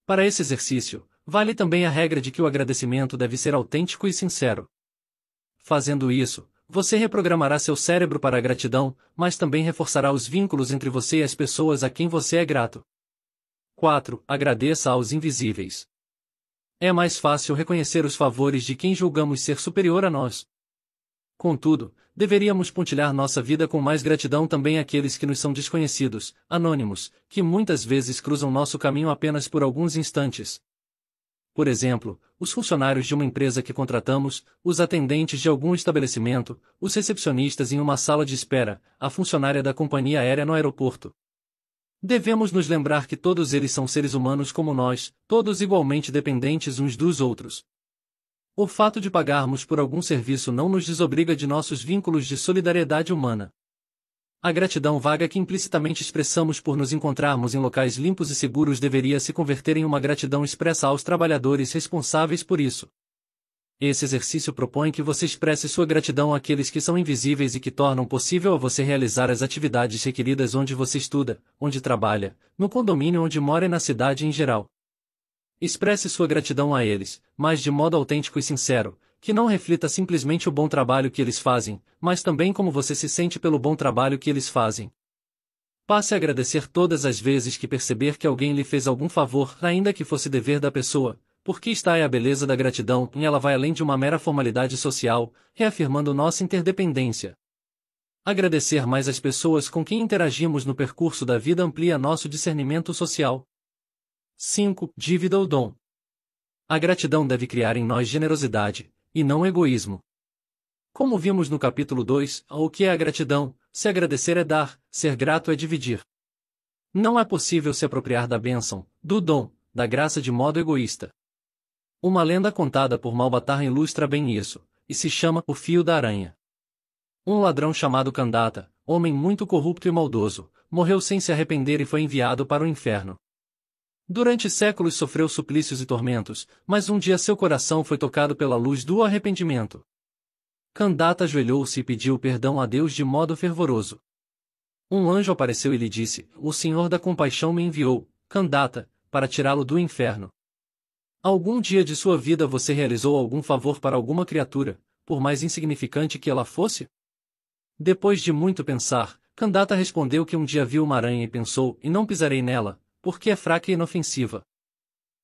Para esse exercício, vale também a regra de que o agradecimento deve ser autêntico e sincero. Fazendo isso, você reprogramará seu cérebro para a gratidão, mas também reforçará os vínculos entre você e as pessoas a quem você é grato. 4. Agradeça aos invisíveis. É mais fácil reconhecer os favores de quem julgamos ser superior a nós. Contudo, deveríamos pontilhar nossa vida com mais gratidão também àqueles que nos são desconhecidos, anônimos, que muitas vezes cruzam nosso caminho apenas por alguns instantes. Por exemplo, os funcionários de uma empresa que contratamos, os atendentes de algum estabelecimento, os recepcionistas em uma sala de espera, a funcionária da companhia aérea no aeroporto. Devemos nos lembrar que todos eles são seres humanos como nós, todos igualmente dependentes uns dos outros. O fato de pagarmos por algum serviço não nos desobriga de nossos vínculos de solidariedade humana. A gratidão vaga que implicitamente expressamos por nos encontrarmos em locais limpos e seguros deveria se converter em uma gratidão expressa aos trabalhadores responsáveis por isso. Esse exercício propõe que você expresse sua gratidão àqueles que são invisíveis e que tornam possível a você realizar as atividades requeridas onde você estuda, onde trabalha, no condomínio onde mora e na cidade em geral. Expresse sua gratidão a eles, mas de modo autêntico e sincero, que não reflita simplesmente o bom trabalho que eles fazem, mas também como você se sente pelo bom trabalho que eles fazem. Passe a agradecer todas as vezes que perceber que alguém lhe fez algum favor, ainda que fosse dever da pessoa, porque está aí a beleza da gratidão, e ela vai além de uma mera formalidade social, reafirmando nossa interdependência. Agradecer mais as pessoas com quem interagimos no percurso da vida amplia nosso discernimento social. 5. Dívida ou dom. A gratidão deve criar em nós generosidade, e não egoísmo. Como vimos no capítulo 2, o que é a gratidão? Se agradecer é dar, ser grato é dividir. Não é possível se apropriar da bênção, do dom, da graça de modo egoísta. Uma lenda contada por Malbatar ilustra bem isso, e se chama O Fio da Aranha. Um ladrão chamado Kandata, homem muito corrupto e maldoso, morreu sem se arrepender e foi enviado para o inferno. Durante séculos sofreu suplícios e tormentos, mas um dia seu coração foi tocado pela luz do arrependimento. Kandata ajoelhou-se e pediu perdão a Deus de modo fervoroso. Um anjo apareceu e lhe disse: O Senhor da compaixão me enviou, Kandata, para tirá-lo do inferno. Algum dia de sua vida você realizou algum favor para alguma criatura, por mais insignificante que ela fosse? Depois de muito pensar, Kandata respondeu que um dia viu uma aranha e pensou: e não pisarei nela, porque é fraca e inofensiva.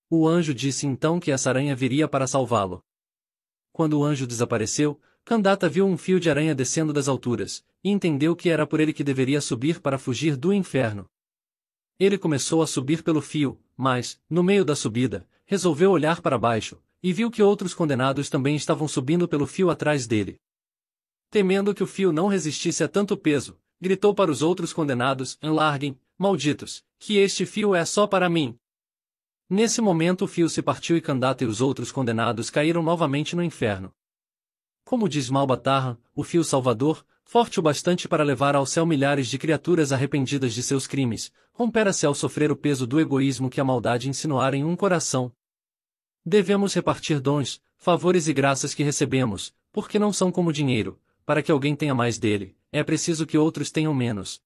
O anjo disse então que essa aranha viria para salvá-lo. Quando o anjo desapareceu, Kandata viu um fio de aranha descendo das alturas, e entendeu que era por ele que deveria subir para fugir do inferno. Ele começou a subir pelo fio, mas, no meio da subida, resolveu olhar para baixo, e viu que outros condenados também estavam subindo pelo fio atrás dele. Temendo que o fio não resistisse a tanto peso, gritou para os outros condenados: Larguem, malditos, que este fio é só para mim. Nesse momento o fio se partiu e Kandata e os outros condenados caíram novamente no inferno. Como diz Malbatar, o fio salvador, forte o bastante para levar ao céu milhares de criaturas arrependidas de seus crimes, rompera-se ao sofrer o peso do egoísmo que a maldade insinuara em um coração. Devemos repartir dons, favores e graças que recebemos, porque não são como dinheiro, para que alguém tenha mais dele, é preciso que outros tenham menos.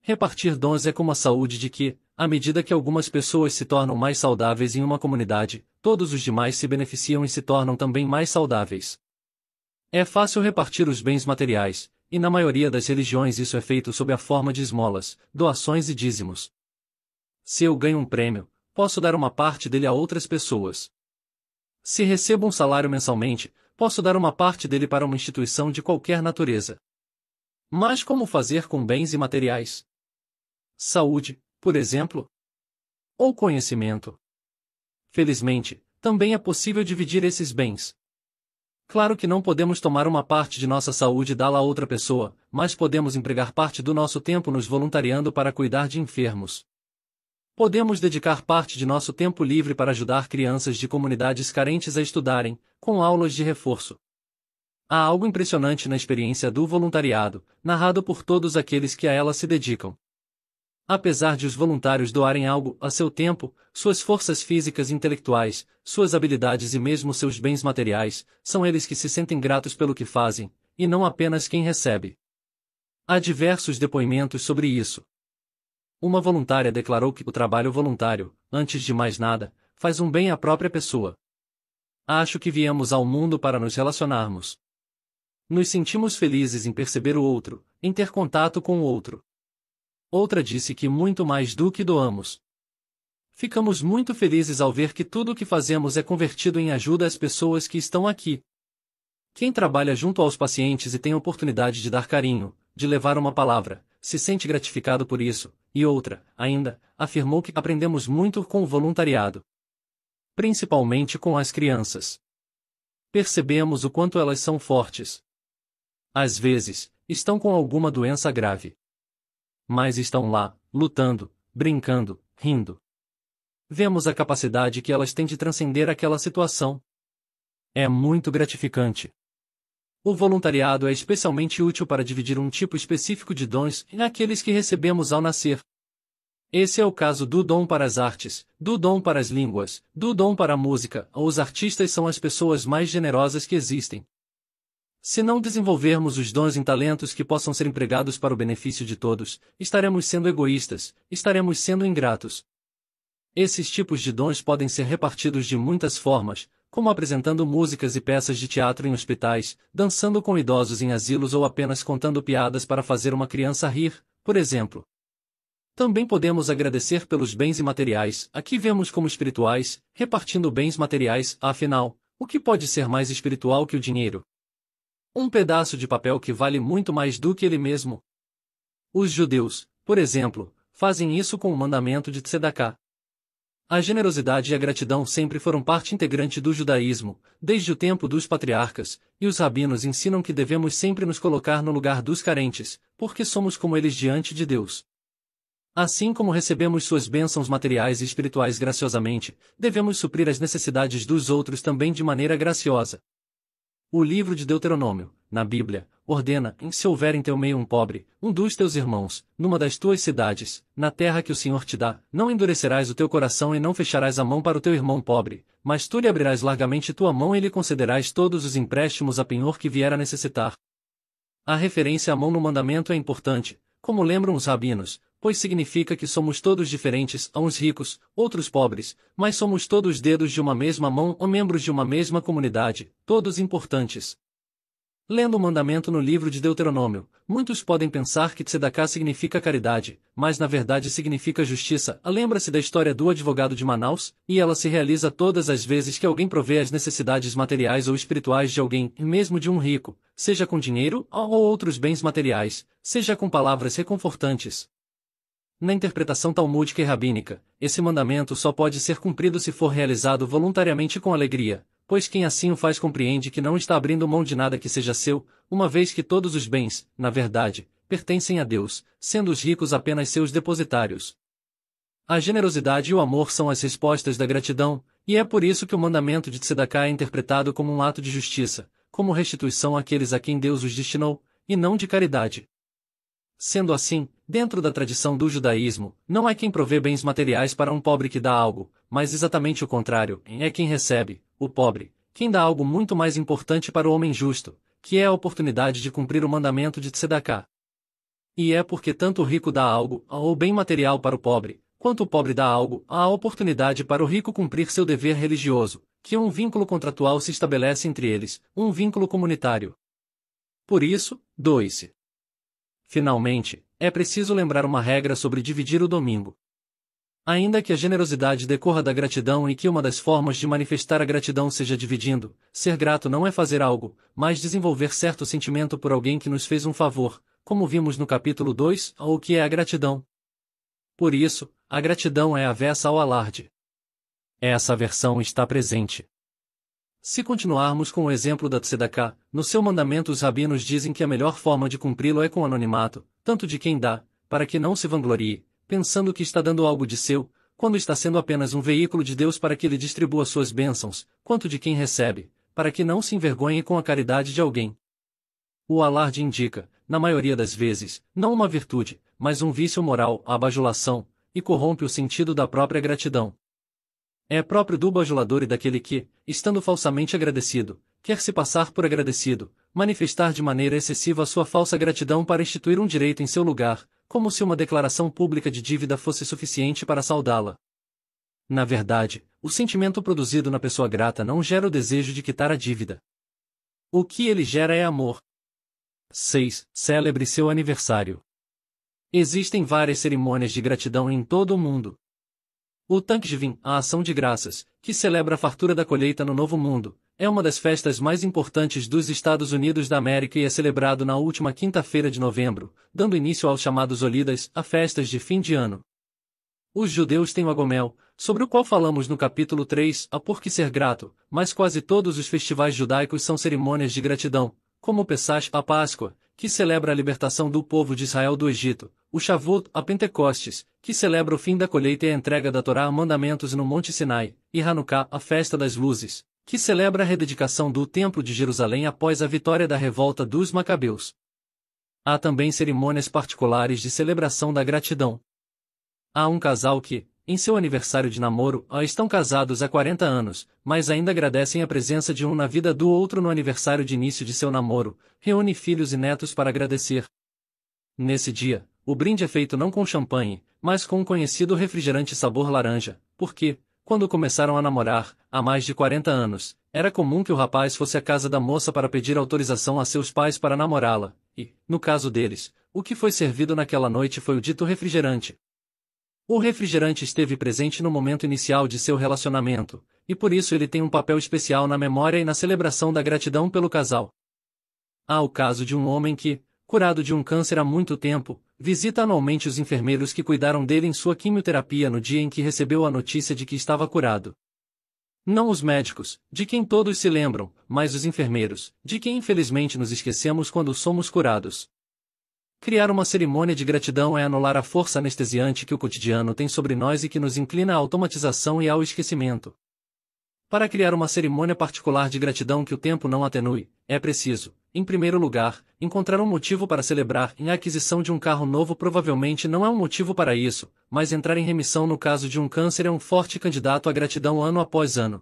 Repartir dons é como a saúde de que, à medida que algumas pessoas se tornam mais saudáveis em uma comunidade, todos os demais se beneficiam e se tornam também mais saudáveis. É fácil repartir os bens materiais, e na maioria das religiões isso é feito sob a forma de esmolas, doações e dízimos. Se eu ganho um prêmio, posso dar uma parte dele a outras pessoas. Se recebo um salário mensalmente, posso dar uma parte dele para uma instituição de qualquer natureza. Mas como fazer com bens imateriais? Saúde, por exemplo? Ou conhecimento? Felizmente, também é possível dividir esses bens. Claro que não podemos tomar uma parte de nossa saúde e dá-la a outra pessoa, mas podemos empregar parte do nosso tempo nos voluntariando para cuidar de enfermos. Podemos dedicar parte de nosso tempo livre para ajudar crianças de comunidades carentes a estudarem, com aulas de reforço. Há algo impressionante na experiência do voluntariado, narrado por todos aqueles que a ela se dedicam. Apesar de os voluntários doarem algo a seu tempo, suas forças físicas e intelectuais, suas habilidades e mesmo seus bens materiais, são eles que se sentem gratos pelo que fazem, e não apenas quem recebe. Há diversos depoimentos sobre isso. Uma voluntária declarou que o trabalho voluntário, antes de mais nada, faz um bem à própria pessoa. Acho que viemos ao mundo para nos relacionarmos. Nos sentimos felizes em perceber o outro, em ter contato com o outro. Outra disse que muito mais do que doamos. Ficamos muito felizes ao ver que tudo o que fazemos é convertido em ajuda às pessoas que estão aqui. Quem trabalha junto aos pacientes e tem a oportunidade de dar carinho, de levar uma palavra, se sente gratificado por isso, e outra, ainda, afirmou que aprendemos muito com o voluntariado. Principalmente com as crianças. Percebemos o quanto elas são fortes. Às vezes, estão com alguma doença grave. Mas estão lá, lutando, brincando, rindo. Vemos a capacidade que elas têm de transcender aquela situação. É muito gratificante. O voluntariado é especialmente útil para dividir um tipo específico de dons naqueles que recebemos ao nascer. Esse é o caso do dom para as artes, do dom para as línguas, do dom para a música. Os artistas são as pessoas mais generosas que existem. Se não desenvolvermos os dons em talentos que possam ser empregados para o benefício de todos, estaremos sendo egoístas, estaremos sendo ingratos. Esses tipos de dons podem ser repartidos de muitas formas, como apresentando músicas e peças de teatro em hospitais, dançando com idosos em asilos ou apenas contando piadas para fazer uma criança rir, por exemplo. Também podemos agradecer pelos bens imateriais, aqui vemos como espirituais, repartindo bens materiais, afinal, o que pode ser mais espiritual que o dinheiro? Um pedaço de papel que vale muito mais do que ele mesmo. Os judeus, por exemplo, fazem isso com o mandamento de Tzedaká. A generosidade e a gratidão sempre foram parte integrante do judaísmo, desde o tempo dos patriarcas, e os rabinos ensinam que devemos sempre nos colocar no lugar dos carentes, porque somos como eles diante de Deus. Assim como recebemos suas bênçãos materiais e espirituais graciosamente, devemos suprir as necessidades dos outros também de maneira graciosa. O livro de Deuteronômio, na Bíblia, ordena, se houver em teu meio um pobre, um dos teus irmãos, numa das tuas cidades, na terra que o Senhor te dá, não endurecerás o teu coração e não fecharás a mão para o teu irmão pobre, mas tu lhe abrirás largamente tua mão e lhe concederás todos os empréstimos a penhor que vier a necessitar. A referência à mão no mandamento é importante, como lembram os rabinos, pois significa que somos todos diferentes, uns ricos, outros pobres, mas somos todos dedos de uma mesma mão ou membros de uma mesma comunidade, todos importantes. Lendo o mandamento no livro de Deuteronômio, muitos podem pensar que Tzedaká significa caridade, mas na verdade significa justiça. Lembra-se da história do advogado de Manaus, e ela se realiza todas as vezes que alguém provê as necessidades materiais ou espirituais de alguém, mesmo de um rico, seja com dinheiro ou outros bens materiais, seja com palavras reconfortantes. Na interpretação talmúdica e rabínica, esse mandamento só pode ser cumprido se for realizado voluntariamente com alegria, pois quem assim o faz compreende que não está abrindo mão de nada que seja seu, uma vez que todos os bens, na verdade, pertencem a Deus, sendo os ricos apenas seus depositários. A generosidade e o amor são as respostas da gratidão, e é por isso que o mandamento de Tzedaká é interpretado como um ato de justiça, como restituição àqueles a quem Deus os destinou, e não de caridade. Sendo assim, dentro da tradição do judaísmo, não é quem provê bens materiais para um pobre que dá algo, mas exatamente o contrário, é quem recebe, o pobre, quem dá algo muito mais importante para o homem justo, que é a oportunidade de cumprir o mandamento de Tzedaká. E é porque tanto o rico dá algo, ou bem material para o pobre, quanto o pobre dá algo, a oportunidade para o rico cumprir seu dever religioso, que um vínculo contratual se estabelece entre eles, um vínculo comunitário. Por isso, doe-se. Finalmente, é preciso lembrar uma regra sobre dividir o domingo. Ainda que a generosidade decorra da gratidão e que uma das formas de manifestar a gratidão seja dividindo, ser grato não é fazer algo, mas desenvolver certo sentimento por alguém que nos fez um favor, como vimos no capítulo 2, o que é a gratidão. Por isso, a gratidão é avessa ao alarde. Essa aversão está presente. Se continuarmos com o exemplo da Tzedaká, no seu mandamento os rabinos dizem que a melhor forma de cumpri-lo é com anonimato, tanto de quem dá, para que não se vanglorie, pensando que está dando algo de seu, quando está sendo apenas um veículo de Deus para que Ele distribua suas bênçãos, quanto de quem recebe, para que não se envergonhe com a caridade de alguém. O alarde indica, na maioria das vezes, não uma virtude, mas um vício moral, a bajulação, e corrompe o sentido da própria gratidão. É próprio do bajulador e daquele que, estando falsamente agradecido, quer se passar por agradecido, manifestar de maneira excessiva a sua falsa gratidão para instituir um direito em seu lugar, como se uma declaração pública de dívida fosse suficiente para saldá-la. Na verdade, o sentimento produzido na pessoa grata não gera o desejo de quitar a dívida. O que ele gera é amor. 6. Celebre seu aniversário. Existem várias cerimônias de gratidão em todo o mundo. O Thanksgiving, a ação de graças, que celebra a fartura da colheita no Novo Mundo, é uma das festas mais importantes dos Estados Unidos da América e é celebrado na última quinta-feira de novembro, dando início aos chamados Holidays, a festas de fim de ano. Os judeus têm o Agomel, sobre o qual falamos no capítulo 3, a por que ser grato, mas quase todos os festivais judaicos são cerimônias de gratidão, como o Pesach, a Páscoa, que celebra a libertação do povo de Israel do Egito, o Shavuot, a Pentecostes, que celebra o fim da colheita e a entrega da Torá a mandamentos no Monte Sinai, e Hanukkah, a festa das luzes, que celebra a rededicação do Templo de Jerusalém após a vitória da revolta dos Macabeus. Há também cerimônias particulares de celebração da gratidão. Há um casal que, em seu aniversário de namoro, estão casados há 40 anos, mas ainda agradecem a presença de um na vida do outro no aniversário de início de seu namoro, reúne filhos e netos para agradecer. Nesse dia, o brinde é feito não com champanhe, mas com um conhecido refrigerante sabor laranja, porque, quando começaram a namorar, há mais de 40 anos, era comum que o rapaz fosse à casa da moça para pedir autorização a seus pais para namorá-la, e, no caso deles, o que foi servido naquela noite foi o dito refrigerante. O refrigerante esteve presente no momento inicial de seu relacionamento, e por isso ele tem um papel especial na memória e na celebração da gratidão pelo casal. Há o caso de um homem que, curado de um câncer há muito tempo, visita anualmente os enfermeiros que cuidaram dele em sua quimioterapia no dia em que recebeu a notícia de que estava curado. Não os médicos, de quem todos se lembram, mas os enfermeiros, de quem infelizmente nos esquecemos quando somos curados. Criar uma cerimônia de gratidão é anular a força anestesiante que o cotidiano tem sobre nós e que nos inclina à automatização e ao esquecimento. Para criar uma cerimônia particular de gratidão que o tempo não atenue, é preciso, em primeiro lugar, encontrar um motivo para celebrar. A aquisição de um carro novo provavelmente não é um motivo para isso, mas entrar em remissão no caso de um câncer é um forte candidato à gratidão ano após ano.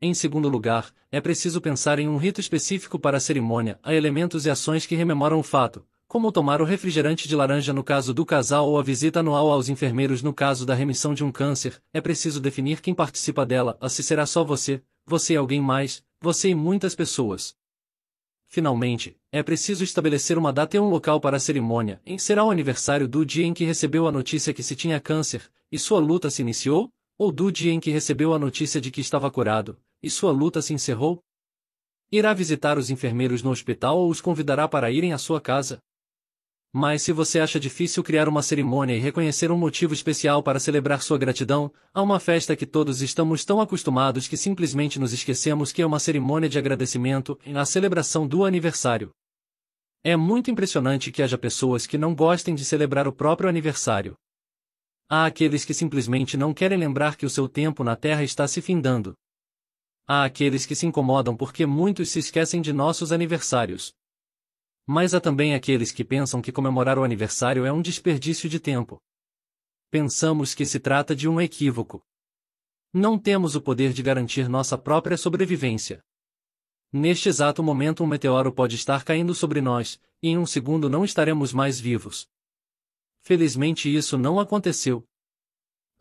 Em segundo lugar, é preciso pensar em um rito específico para a cerimônia. Há elementos e ações que rememoram o fato, como tomar o refrigerante de laranja no caso do casal ou a visita anual aos enfermeiros no caso da remissão de um câncer. É preciso definir quem participa dela, se será só você, você e alguém mais, você e muitas pessoas. Finalmente, é preciso estabelecer uma data e um local para a cerimônia. Será o aniversário do dia em que recebeu a notícia que se tinha câncer, e sua luta se iniciou? Ou do dia em que recebeu a notícia de que estava curado, e sua luta se encerrou? Irá visitar os enfermeiros no hospital ou os convidará para irem à sua casa? Mas se você acha difícil criar uma cerimônia e reconhecer um motivo especial para celebrar sua gratidão, há uma festa que todos estamos tão acostumados que simplesmente nos esquecemos que é uma cerimônia de agradecimento, a celebração do aniversário. É muito impressionante que haja pessoas que não gostem de celebrar o próprio aniversário. Há aqueles que simplesmente não querem lembrar que o seu tempo na Terra está se findando. Há aqueles que se incomodam porque muitos se esquecem de nossos aniversários. Mas há também aqueles que pensam que comemorar o aniversário é um desperdício de tempo. Pensamos que se trata de um equívoco. Não temos o poder de garantir nossa própria sobrevivência. Neste exato momento um meteoro pode estar caindo sobre nós, e em um segundo não estaremos mais vivos. Felizmente isso não aconteceu.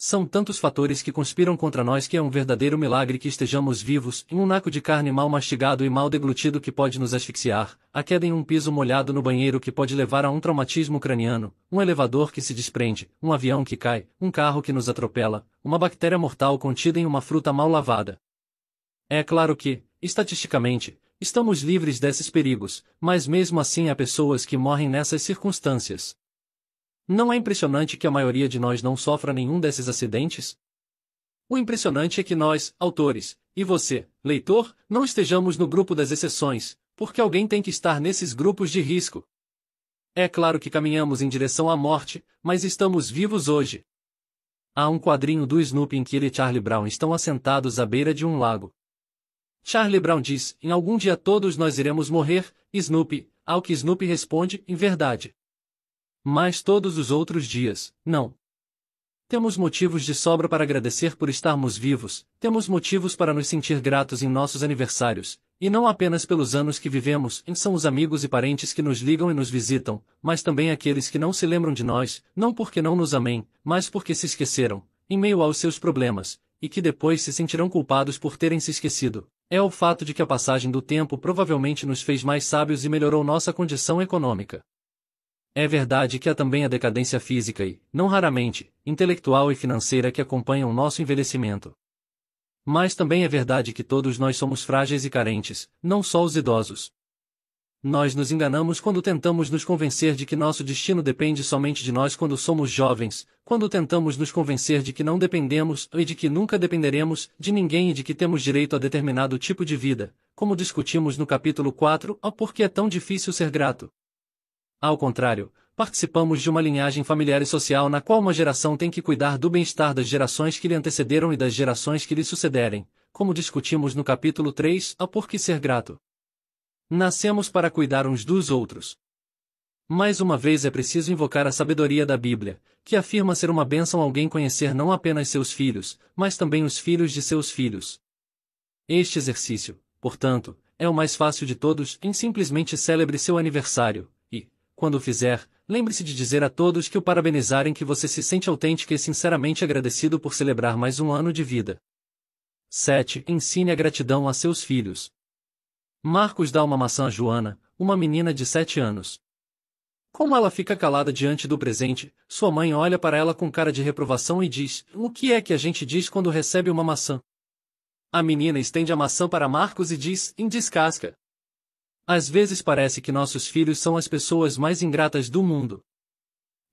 São tantos fatores que conspiram contra nós que é um verdadeiro milagre que estejamos vivos. Um naco de carne mal mastigado e mal deglutido que pode nos asfixiar, a queda em um piso molhado no banheiro que pode levar a um traumatismo craniano, um elevador que se desprende, um avião que cai, um carro que nos atropela, uma bactéria mortal contida em uma fruta mal lavada. É claro que, estatisticamente, estamos livres desses perigos, mas mesmo assim há pessoas que morrem nessas circunstâncias. Não é impressionante que a maioria de nós não sofra nenhum desses acidentes? O impressionante é que nós, autores, e você, leitor, não estejamos no grupo das exceções, porque alguém tem que estar nesses grupos de risco. É claro que caminhamos em direção à morte, mas estamos vivos hoje. Há um quadrinho do Snoopy em que ele e Charlie Brown estão assentados à beira de um lago. Charlie Brown diz: "Em algum dia todos nós iremos morrer, Snoopy", ao que Snoopy responde: "Em verdade. Mas todos os outros dias, não." Temos motivos de sobra para agradecer por estarmos vivos, temos motivos para nos sentir gratos em nossos aniversários, e não apenas pelos anos que vivemos, são os amigos e parentes que nos ligam e nos visitam, mas também aqueles que não se lembram de nós, não porque não nos amem, mas porque se esqueceram, em meio aos seus problemas, e que depois se sentirão culpados por terem se esquecido. É o fato de que a passagem do tempo provavelmente nos fez mais sábios e melhorou nossa condição econômica. É verdade que há também a decadência física e, não raramente, intelectual e financeira que acompanham nosso envelhecimento. Mas também é verdade que todos nós somos frágeis e carentes, não só os idosos. Nós nos enganamos quando tentamos nos convencer de que nosso destino depende somente de nós quando somos jovens, quando tentamos nos convencer de que não dependemos e de que nunca dependeremos de ninguém e de que temos direito a determinado tipo de vida, como discutimos no capítulo 4, Por que é tão difícil ser grato. Ao contrário, participamos de uma linhagem familiar e social na qual uma geração tem que cuidar do bem-estar das gerações que lhe antecederam e das gerações que lhe sucederem, como discutimos no capítulo 3, Por que ser grato. Nascemos para cuidar uns dos outros. Mais uma vez é preciso invocar a sabedoria da Bíblia, que afirma ser uma bênção alguém conhecer não apenas seus filhos, mas também os filhos de seus filhos. Este exercício, portanto, é o mais fácil de todos, simplesmente celebre seu aniversário. Quando o fizer, lembre-se de dizer a todos que o parabenizarem que você se sente autêntico e sinceramente agradecido por celebrar mais um ano de vida. 7. Ensine a gratidão a seus filhos. Marcos dá uma maçã a Joana, uma menina de 7 anos. Como ela fica calada diante do presente, sua mãe olha para ela com cara de reprovação e diz: "O que é que a gente diz quando recebe uma maçã?" A menina estende a maçã para Marcos e diz: "Descasca." Às vezes parece que nossos filhos são as pessoas mais ingratas do mundo.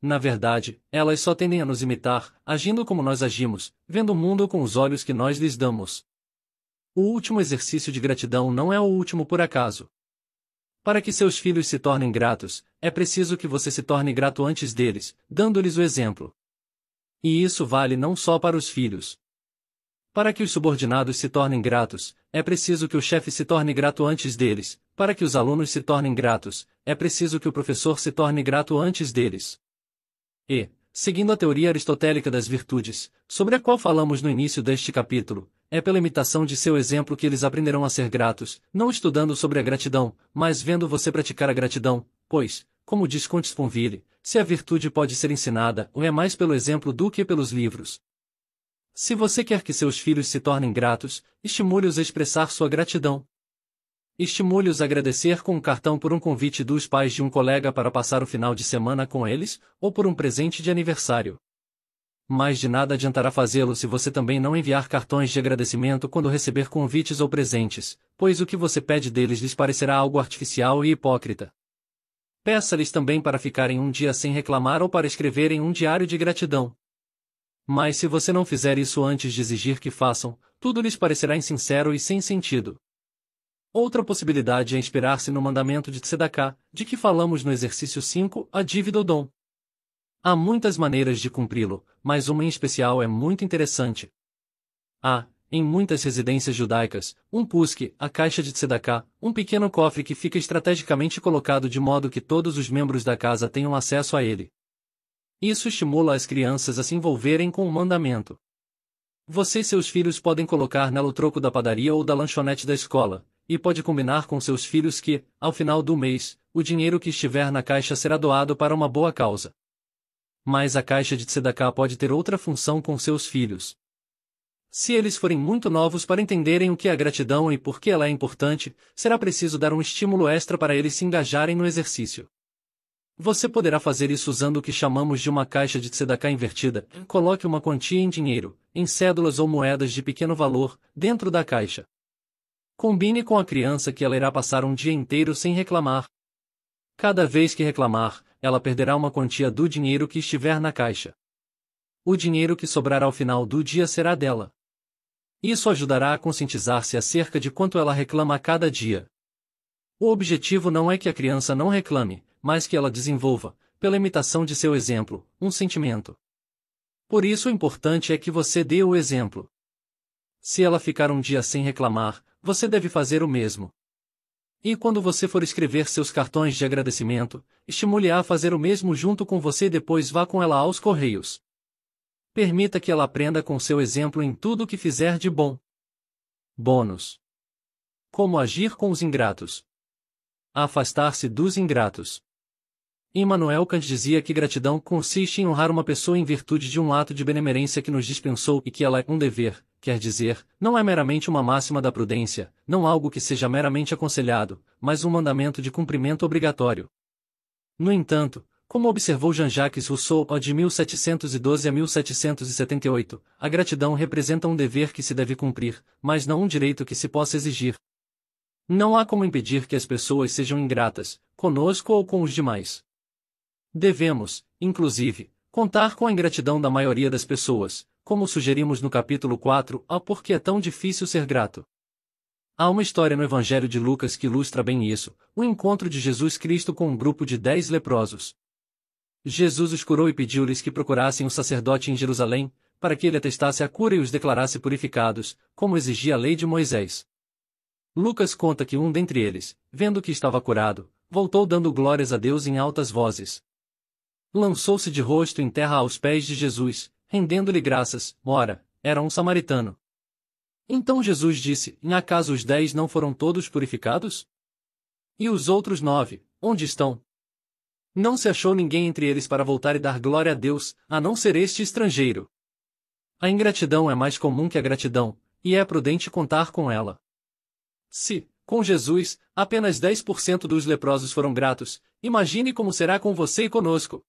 Na verdade, elas só tendem a nos imitar, agindo como nós agimos, vendo o mundo com os olhos que nós lhes damos. O último exercício de gratidão não é o último por acaso. Para que seus filhos se tornem gratos, é preciso que você se torne grato antes deles, dando-lhes o exemplo. E isso vale não só para os filhos. Para que os subordinados se tornem gratos, é preciso que o chefe se torne grato antes deles. Para que os alunos se tornem gratos, é preciso que o professor se torne grato antes deles. E, seguindo a teoria aristotélica das virtudes, sobre a qual falamos no início deste capítulo, é pela imitação de seu exemplo que eles aprenderão a ser gratos, não estudando sobre a gratidão, mas vendo você praticar a gratidão, pois, como diz Comte Sponville, se a virtude pode ser ensinada, ou é mais pelo exemplo do que pelos livros. Se você quer que seus filhos se tornem gratos, estimule-os a expressar sua gratidão. Estimule-os a agradecer com um cartão por um convite dos pais de um colega para passar o final de semana com eles, ou por um presente de aniversário. Mas de nada adiantará fazê-lo se você também não enviar cartões de agradecimento quando receber convites ou presentes, pois o que você pede deles lhes parecerá algo artificial e hipócrita. Peça-lhes também para ficarem um dia sem reclamar ou para escreverem um diário de gratidão. Mas se você não fizer isso antes de exigir que façam, tudo lhes parecerá insincero e sem sentido. Outra possibilidade é inspirar-se no mandamento de Tzedaká, de que falamos no exercício 5, a dívida ou dom. Há muitas maneiras de cumpri-lo, mas uma em especial é muito interessante. Há, em muitas residências judaicas, um pusk, a caixa de Tzedaká, um pequeno cofre que fica estrategicamente colocado de modo que todos os membros da casa tenham acesso a ele. Isso estimula as crianças a se envolverem com o mandamento. Você e seus filhos podem colocar nela o troco da padaria ou da lanchonete da escola, e pode combinar com seus filhos que, ao final do mês, o dinheiro que estiver na caixa será doado para uma boa causa. Mas a caixa de Tzedaká pode ter outra função com seus filhos. Se eles forem muito novos para entenderem o que é a gratidão e por que ela é importante, será preciso dar um estímulo extra para eles se engajarem no exercício. Você poderá fazer isso usando o que chamamos de uma caixa de Tzedaká invertida. Coloque uma quantia em dinheiro, em cédulas ou moedas de pequeno valor, dentro da caixa. Combine com a criança que ela irá passar um dia inteiro sem reclamar. Cada vez que reclamar, ela perderá uma quantia do dinheiro que estiver na caixa. O dinheiro que sobrar ao final do dia será dela. Isso ajudará a conscientizar-se acerca de quanto ela reclama a cada dia. O objetivo não é que a criança não reclame, mas que ela desenvolva, pela imitação de seu exemplo, um sentimento. Por isso o importante é que você dê o exemplo. Se ela ficar um dia sem reclamar, você deve fazer o mesmo. E quando você for escrever seus cartões de agradecimento, estimule-a a fazer o mesmo junto com você e depois vá com ela aos correios. Permita que ela aprenda com seu exemplo em tudo o que fizer de bom. Bônus. Como agir com os ingratos. Afastar-se dos ingratos. Immanuel Kant dizia que gratidão consiste em honrar uma pessoa em virtude de um ato de benemerência que nos dispensou e que ela é um dever, quer dizer, não é meramente uma máxima da prudência, não algo que seja meramente aconselhado, mas um mandamento de cumprimento obrigatório. No entanto, como observou Jean-Jacques Rousseau de 1712 a 1778, a gratidão representa um dever que se deve cumprir, mas não um direito que se possa exigir. Não há como impedir que as pessoas sejam ingratas, conosco ou com os demais. Devemos, inclusive, contar com a ingratidão da maioria das pessoas, como sugerimos no capítulo 4, Por que é tão difícil ser grato. Há uma história no Evangelho de Lucas que ilustra bem isso, o encontro de Jesus Cristo com um grupo de 10 leprosos. Jesus os curou e pediu-lhes que procurassem um sacerdote em Jerusalém, para que ele atestasse a cura e os declarasse purificados, como exigia a lei de Moisés. Lucas conta que um dentre eles, vendo que estava curado, voltou dando glórias a Deus em altas vozes. Lançou-se de rosto em terra aos pés de Jesus, rendendo-lhe graças. Ora, era um samaritano. Então Jesus disse: acaso os 10 não foram todos purificados? E os outros 9, onde estão? Não se achou ninguém entre eles para voltar e dar glória a Deus, a não ser este estrangeiro. A ingratidão é mais comum que a gratidão, e é prudente contar com ela. Se, com Jesus, apenas 10% dos leprosos foram gratos, imagine como será com você e conosco.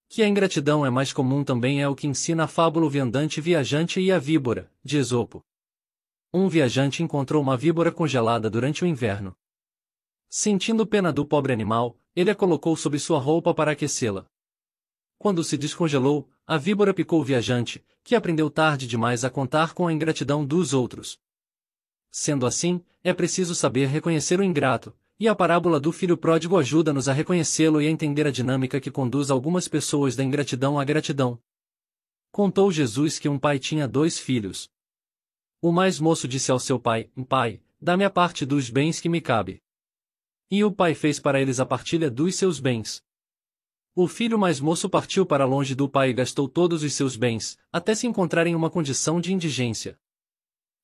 Que a ingratidão é mais comum também é o que ensina a fábula O Viandante Viajante e a Víbora, de Esopo. Um viajante encontrou uma víbora congelada durante o inverno. Sentindo pena do pobre animal, ele a colocou sob sua roupa para aquecê-la. Quando se descongelou, a víbora picou o viajante, que aprendeu tarde demais a contar com a ingratidão dos outros. Sendo assim, é preciso saber reconhecer o ingrato, e a parábola do filho pródigo ajuda-nos a reconhecê-lo e a entender a dinâmica que conduz algumas pessoas da ingratidão à gratidão. Contou Jesus que um pai tinha 2 filhos. O mais moço disse ao seu pai: Pai, dá-me a parte dos bens que me cabe. E o pai fez para eles a partilha dos seus bens. O filho mais moço partiu para longe do pai e gastou todos os seus bens, até se encontrar em uma condição de indigência.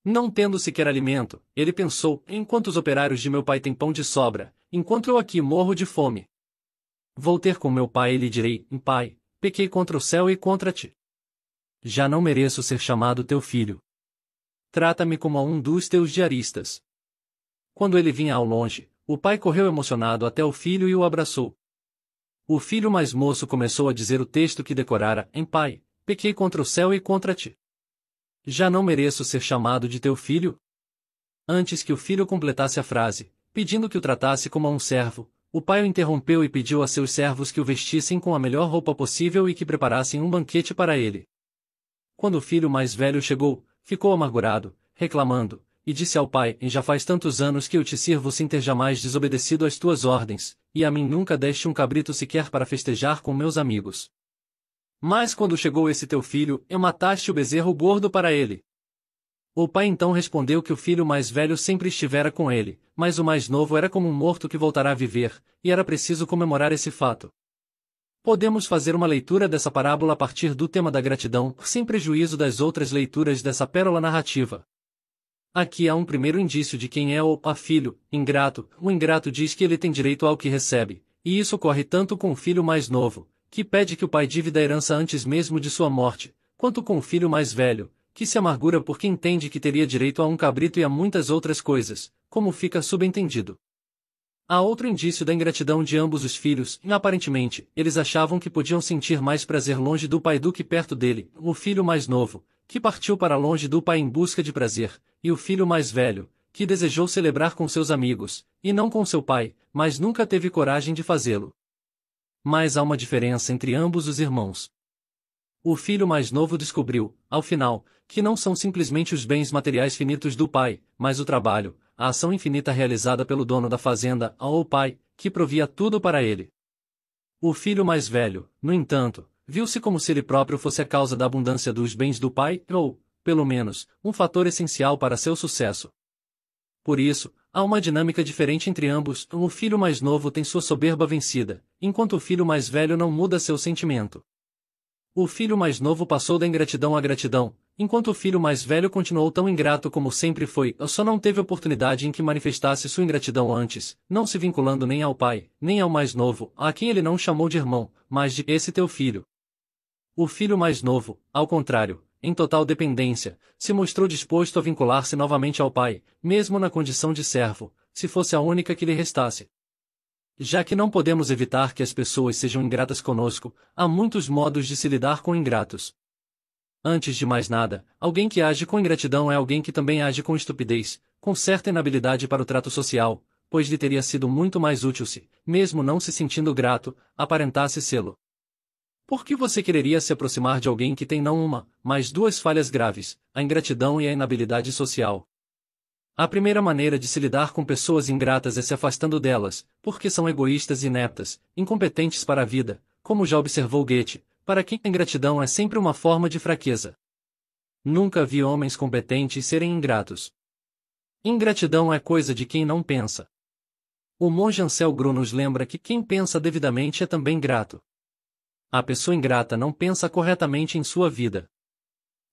Não tendo sequer alimento, ele pensou: enquanto os operários de meu pai têm pão de sobra, enquanto eu aqui morro de fome. Vou ter com meu pai e lhe direi: Pai, pequei contra o céu e contra ti. Já não mereço ser chamado teu filho. Trata-me como a um dos teus diaristas. Quando ele vinha ao longe, o pai correu emocionado até o filho e o abraçou. O filho mais moço começou a dizer o texto que decorara: Pai, pequei contra o céu e contra ti. Já não mereço ser chamado de teu filho? Antes que o filho completasse a frase, pedindo que o tratasse como a um servo, o pai o interrompeu e pediu a seus servos que o vestissem com a melhor roupa possível e que preparassem um banquete para ele. Quando o filho mais velho chegou, ficou amargurado, reclamando, e disse ao pai: Já faz tantos anos que eu te sirvo sem ter jamais desobedecido às tuas ordens, e a mim nunca deste um cabrito sequer para festejar com meus amigos. Mas quando chegou esse teu filho, mataste o bezerro gordo para ele. O pai então respondeu que o filho mais velho sempre estivera com ele, mas o mais novo era como um morto que voltará a viver, e era preciso comemorar esse fato. Podemos fazer uma leitura dessa parábola a partir do tema da gratidão, sem prejuízo das outras leituras dessa pérola narrativa. Aqui há um primeiro indício de quem é o filho ingrato. O ingrato diz que ele tem direito ao que recebe, e isso ocorre tanto com o filho mais novo, que pede que o pai divida a herança antes mesmo de sua morte, quanto com o filho mais velho, que se amargura porque entende que teria direito a um cabrito e a muitas outras coisas, como fica subentendido. Há outro indício da ingratidão de ambos os filhos, e aparentemente, eles achavam que podiam sentir mais prazer longe do pai do que perto dele, o filho mais novo, que partiu para longe do pai em busca de prazer, e o filho mais velho, que desejou celebrar com seus amigos, e não com seu pai, mas nunca teve coragem de fazê-lo. Mas há uma diferença entre ambos os irmãos. O filho mais novo descobriu, ao final, que não são simplesmente os bens materiais finitos do pai, mas o trabalho, a ação infinita realizada pelo dono da fazenda, ao pai, que provia tudo para ele. O filho mais velho, no entanto, viu-se como se ele próprio fosse a causa da abundância dos bens do pai, ou, pelo menos, um fator essencial para seu sucesso. Por isso, há uma dinâmica diferente entre ambos. O filho mais novo tem sua soberba vencida, enquanto o filho mais velho não muda seu sentimento. O filho mais novo passou da ingratidão à gratidão, enquanto o filho mais velho continuou tão ingrato como sempre foi, só não teve oportunidade em que manifestasse sua ingratidão antes, não se vinculando nem ao pai, nem ao mais novo, a quem ele não chamou de irmão, mas de esse teu filho. O filho mais novo, ao contrário, em total dependência, se mostrou disposto a vincular-se novamente ao pai, mesmo na condição de servo, se fosse a única que lhe restasse. Já que não podemos evitar que as pessoas sejam ingratas conosco, há muitos modos de se lidar com ingratos. Antes de mais nada, alguém que age com ingratidão é alguém que também age com estupidez, com certa inabilidade para o trato social, pois lhe teria sido muito mais útil se, mesmo não se sentindo grato, aparentasse sê-lo. Por que você quereria se aproximar de alguém que tem não uma, mas duas falhas graves, a ingratidão e a inabilidade social? A primeira maneira de se lidar com pessoas ingratas é se afastando delas, porque são egoístas e ineptas, incompetentes para a vida, como já observou Goethe, para quem a ingratidão é sempre uma forma de fraqueza. Nunca vi homens competentes serem ingratos. Ingratidão é coisa de quem não pensa. O monge Ansel Gru nos lembra que quem pensa devidamente é também grato. A pessoa ingrata não pensa corretamente em sua vida.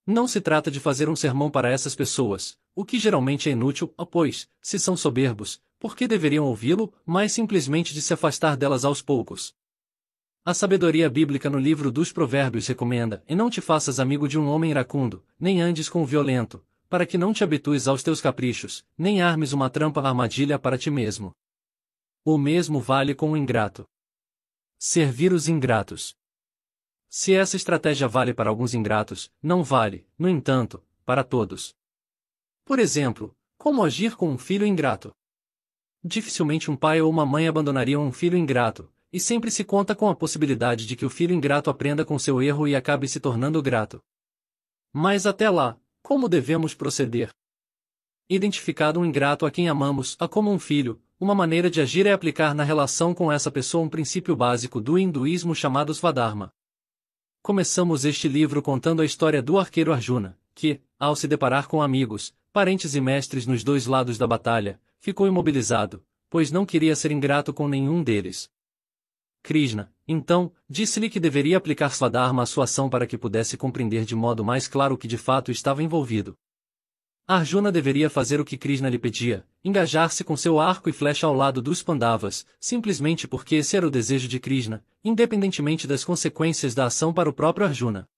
Não se trata de fazer um sermão para essas pessoas, o que geralmente é inútil, pois, se são soberbos, por que deveriam ouvi-lo, mas simplesmente de se afastar delas aos poucos. A sabedoria bíblica no livro dos Provérbios recomenda: e não te faças amigo de um homem iracundo, nem andes com o violento, para que não te habitues aos teus caprichos, nem armes uma trampa armadilha para ti mesmo. O mesmo vale com o ingrato. Servir os ingratos. Se essa estratégia vale para alguns ingratos, não vale, no entanto, para todos. Por exemplo, como agir com um filho ingrato? Dificilmente um pai ou uma mãe abandonariam um filho ingrato, e sempre se conta com a possibilidade de que o filho ingrato aprenda com seu erro e acabe se tornando grato. Mas até lá, como devemos proceder? Identificado um ingrato a quem amamos, como um filho, uma maneira de agir é aplicar na relação com essa pessoa um princípio básico do hinduísmo chamado Swadharma. Começamos este livro contando a história do arqueiro Arjuna, que, ao se deparar com amigos, parentes e mestres nos dois lados da batalha, ficou imobilizado, pois não queria ser ingrato com nenhum deles. Krishna, então, disse-lhe que deveria aplicar Swadharma à sua ação para que pudesse compreender de modo mais claro o que de fato estava envolvido. Arjuna deveria fazer o que Krishna lhe pedia, engajar-se com seu arco e flecha ao lado dos Pandavas, simplesmente porque esse era o desejo de Krishna, independentemente das consequências da ação para o próprio Arjuna.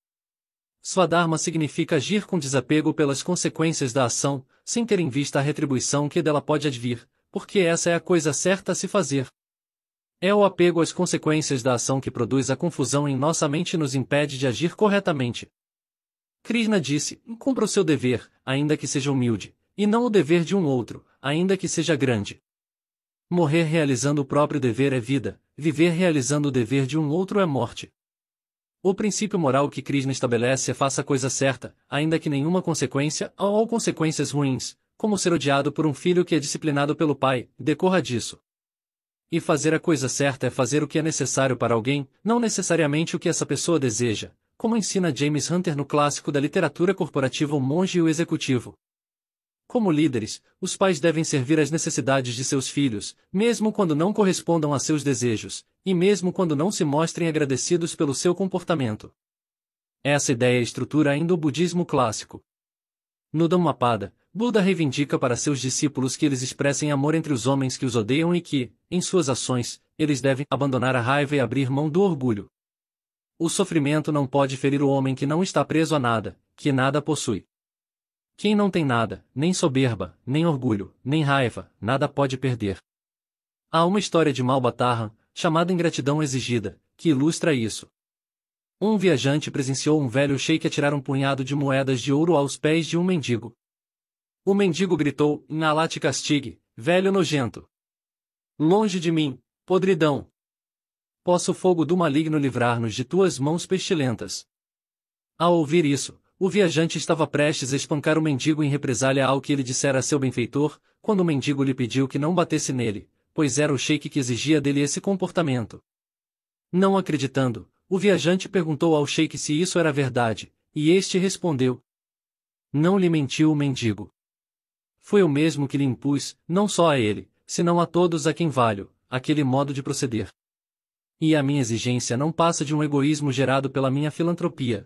Swadharma significa agir com desapego pelas consequências da ação, sem ter em vista a retribuição que dela pode advir, porque essa é a coisa certa a se fazer. É o apego às consequências da ação que produz a confusão em nossa mente e nos impede de agir corretamente. Krishna disse: cumpra o seu dever, ainda que seja humilde, e não o dever de um outro, ainda que seja grande. Morrer realizando o próprio dever é vida, viver realizando o dever de um outro é morte. O princípio moral que Krishna estabelece é: faça a coisa certa, ainda que nenhuma consequência, ou consequências ruins, como ser odiado por um filho que é disciplinado pelo pai, decorra disso. E fazer a coisa certa é fazer o que é necessário para alguém, não necessariamente o que essa pessoa deseja, como ensina James Hunter no clássico da literatura corporativa O Monge e o Executivo. Como líderes, os pais devem servir às necessidades de seus filhos, mesmo quando não correspondam a seus desejos, e mesmo quando não se mostrem agradecidos pelo seu comportamento. Essa ideia estrutura ainda o budismo clássico. No Dhammapada, Buda reivindica para seus discípulos que eles expressem amor entre os homens que os odeiam e que, em suas ações, eles devem abandonar a raiva e abrir mão do orgulho. O sofrimento não pode ferir o homem que não está preso a nada, que nada possui. Quem não tem nada, nem soberba, nem orgulho, nem raiva, nada pode perder. Há uma história de Malbataran, chamada Ingratidão Exigida, que ilustra isso. Um viajante presenciou um velho sheik atirar um punhado de moedas de ouro aos pés de um mendigo. O mendigo gritou: "Allah te castigue, velho nojento! Longe de mim, podridão! Possa o fogo do maligno livrar-nos de tuas mãos pestilentas." Ao ouvir isso, o viajante estava prestes a espancar o mendigo em represália ao que ele dissera a seu benfeitor, quando o mendigo lhe pediu que não batesse nele, pois era o sheik que exigia dele esse comportamento. Não acreditando, o viajante perguntou ao sheik se isso era verdade, e este respondeu. Não lhe mentiu o mendigo. Foi o mesmo que lhe impus, não só a ele, senão a todos a quem valho, aquele modo de proceder. E a minha exigência não passa de um egoísmo gerado pela minha filantropia.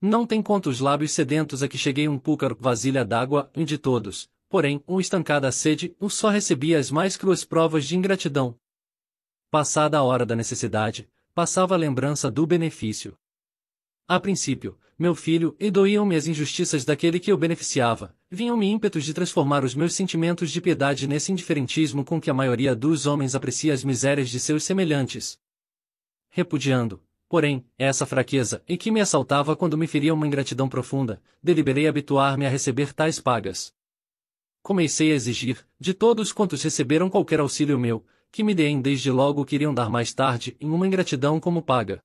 Não tem conta os lábios sedentos a que cheguei um púcaro vasilha d'água, de todos, porém, estancada a sede, só recebia as mais cruas provas de ingratidão. Passada a hora da necessidade, passava a lembrança do benefício. A princípio, meu filho, e doíam-me as injustiças daquele que eu beneficiava, vinham-me ímpetos de transformar os meus sentimentos de piedade nesse indiferentismo com que a maioria dos homens aprecia as misérias de seus semelhantes. Repudiando, porém, essa fraqueza, e que me assaltava quando me feria uma ingratidão profunda, deliberei habituar-me a receber tais pagas. Comecei a exigir, de todos quantos receberam qualquer auxílio meu, que me deem desde logo o que iriam dar mais tarde, em uma ingratidão como paga.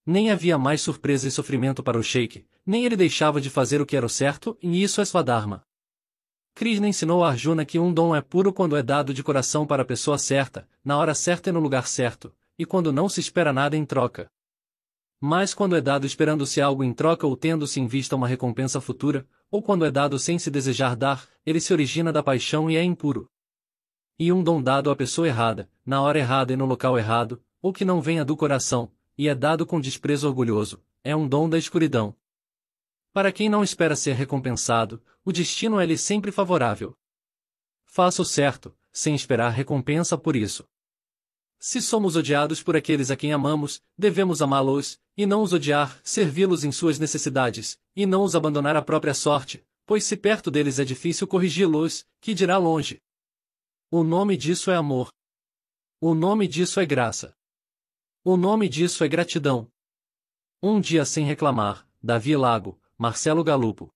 Nem havia mais surpresa e sofrimento para o sheik, nem ele deixava de fazer o que era o certo, e isso é Swadharma. Krishna ensinou a Arjuna que um dom é puro quando é dado de coração para a pessoa certa, na hora certa e no lugar certo, e quando não se espera nada em troca. Mas quando é dado esperando-se algo em troca ou tendo-se em vista uma recompensa futura, ou quando é dado sem se desejar dar, ele se origina da paixão e é impuro. E um dom dado à pessoa errada, na hora errada e no local errado, ou que não venha do coração, e é dado com desprezo orgulhoso, é um dom da escuridão. Para quem não espera ser recompensado, o destino é-lhe sempre favorável. Faça o certo, sem esperar recompensa por isso. Se somos odiados por aqueles a quem amamos, devemos amá-los, e não os odiar, servi-los em suas necessidades, e não os abandonar à própria sorte, pois se perto deles é difícil corrigi-los, que dirá longe. O nome disso é amor. O nome disso é graça. O nome disso é gratidão. Um dia sem reclamar, Davi Lago, Marcelo Galupo.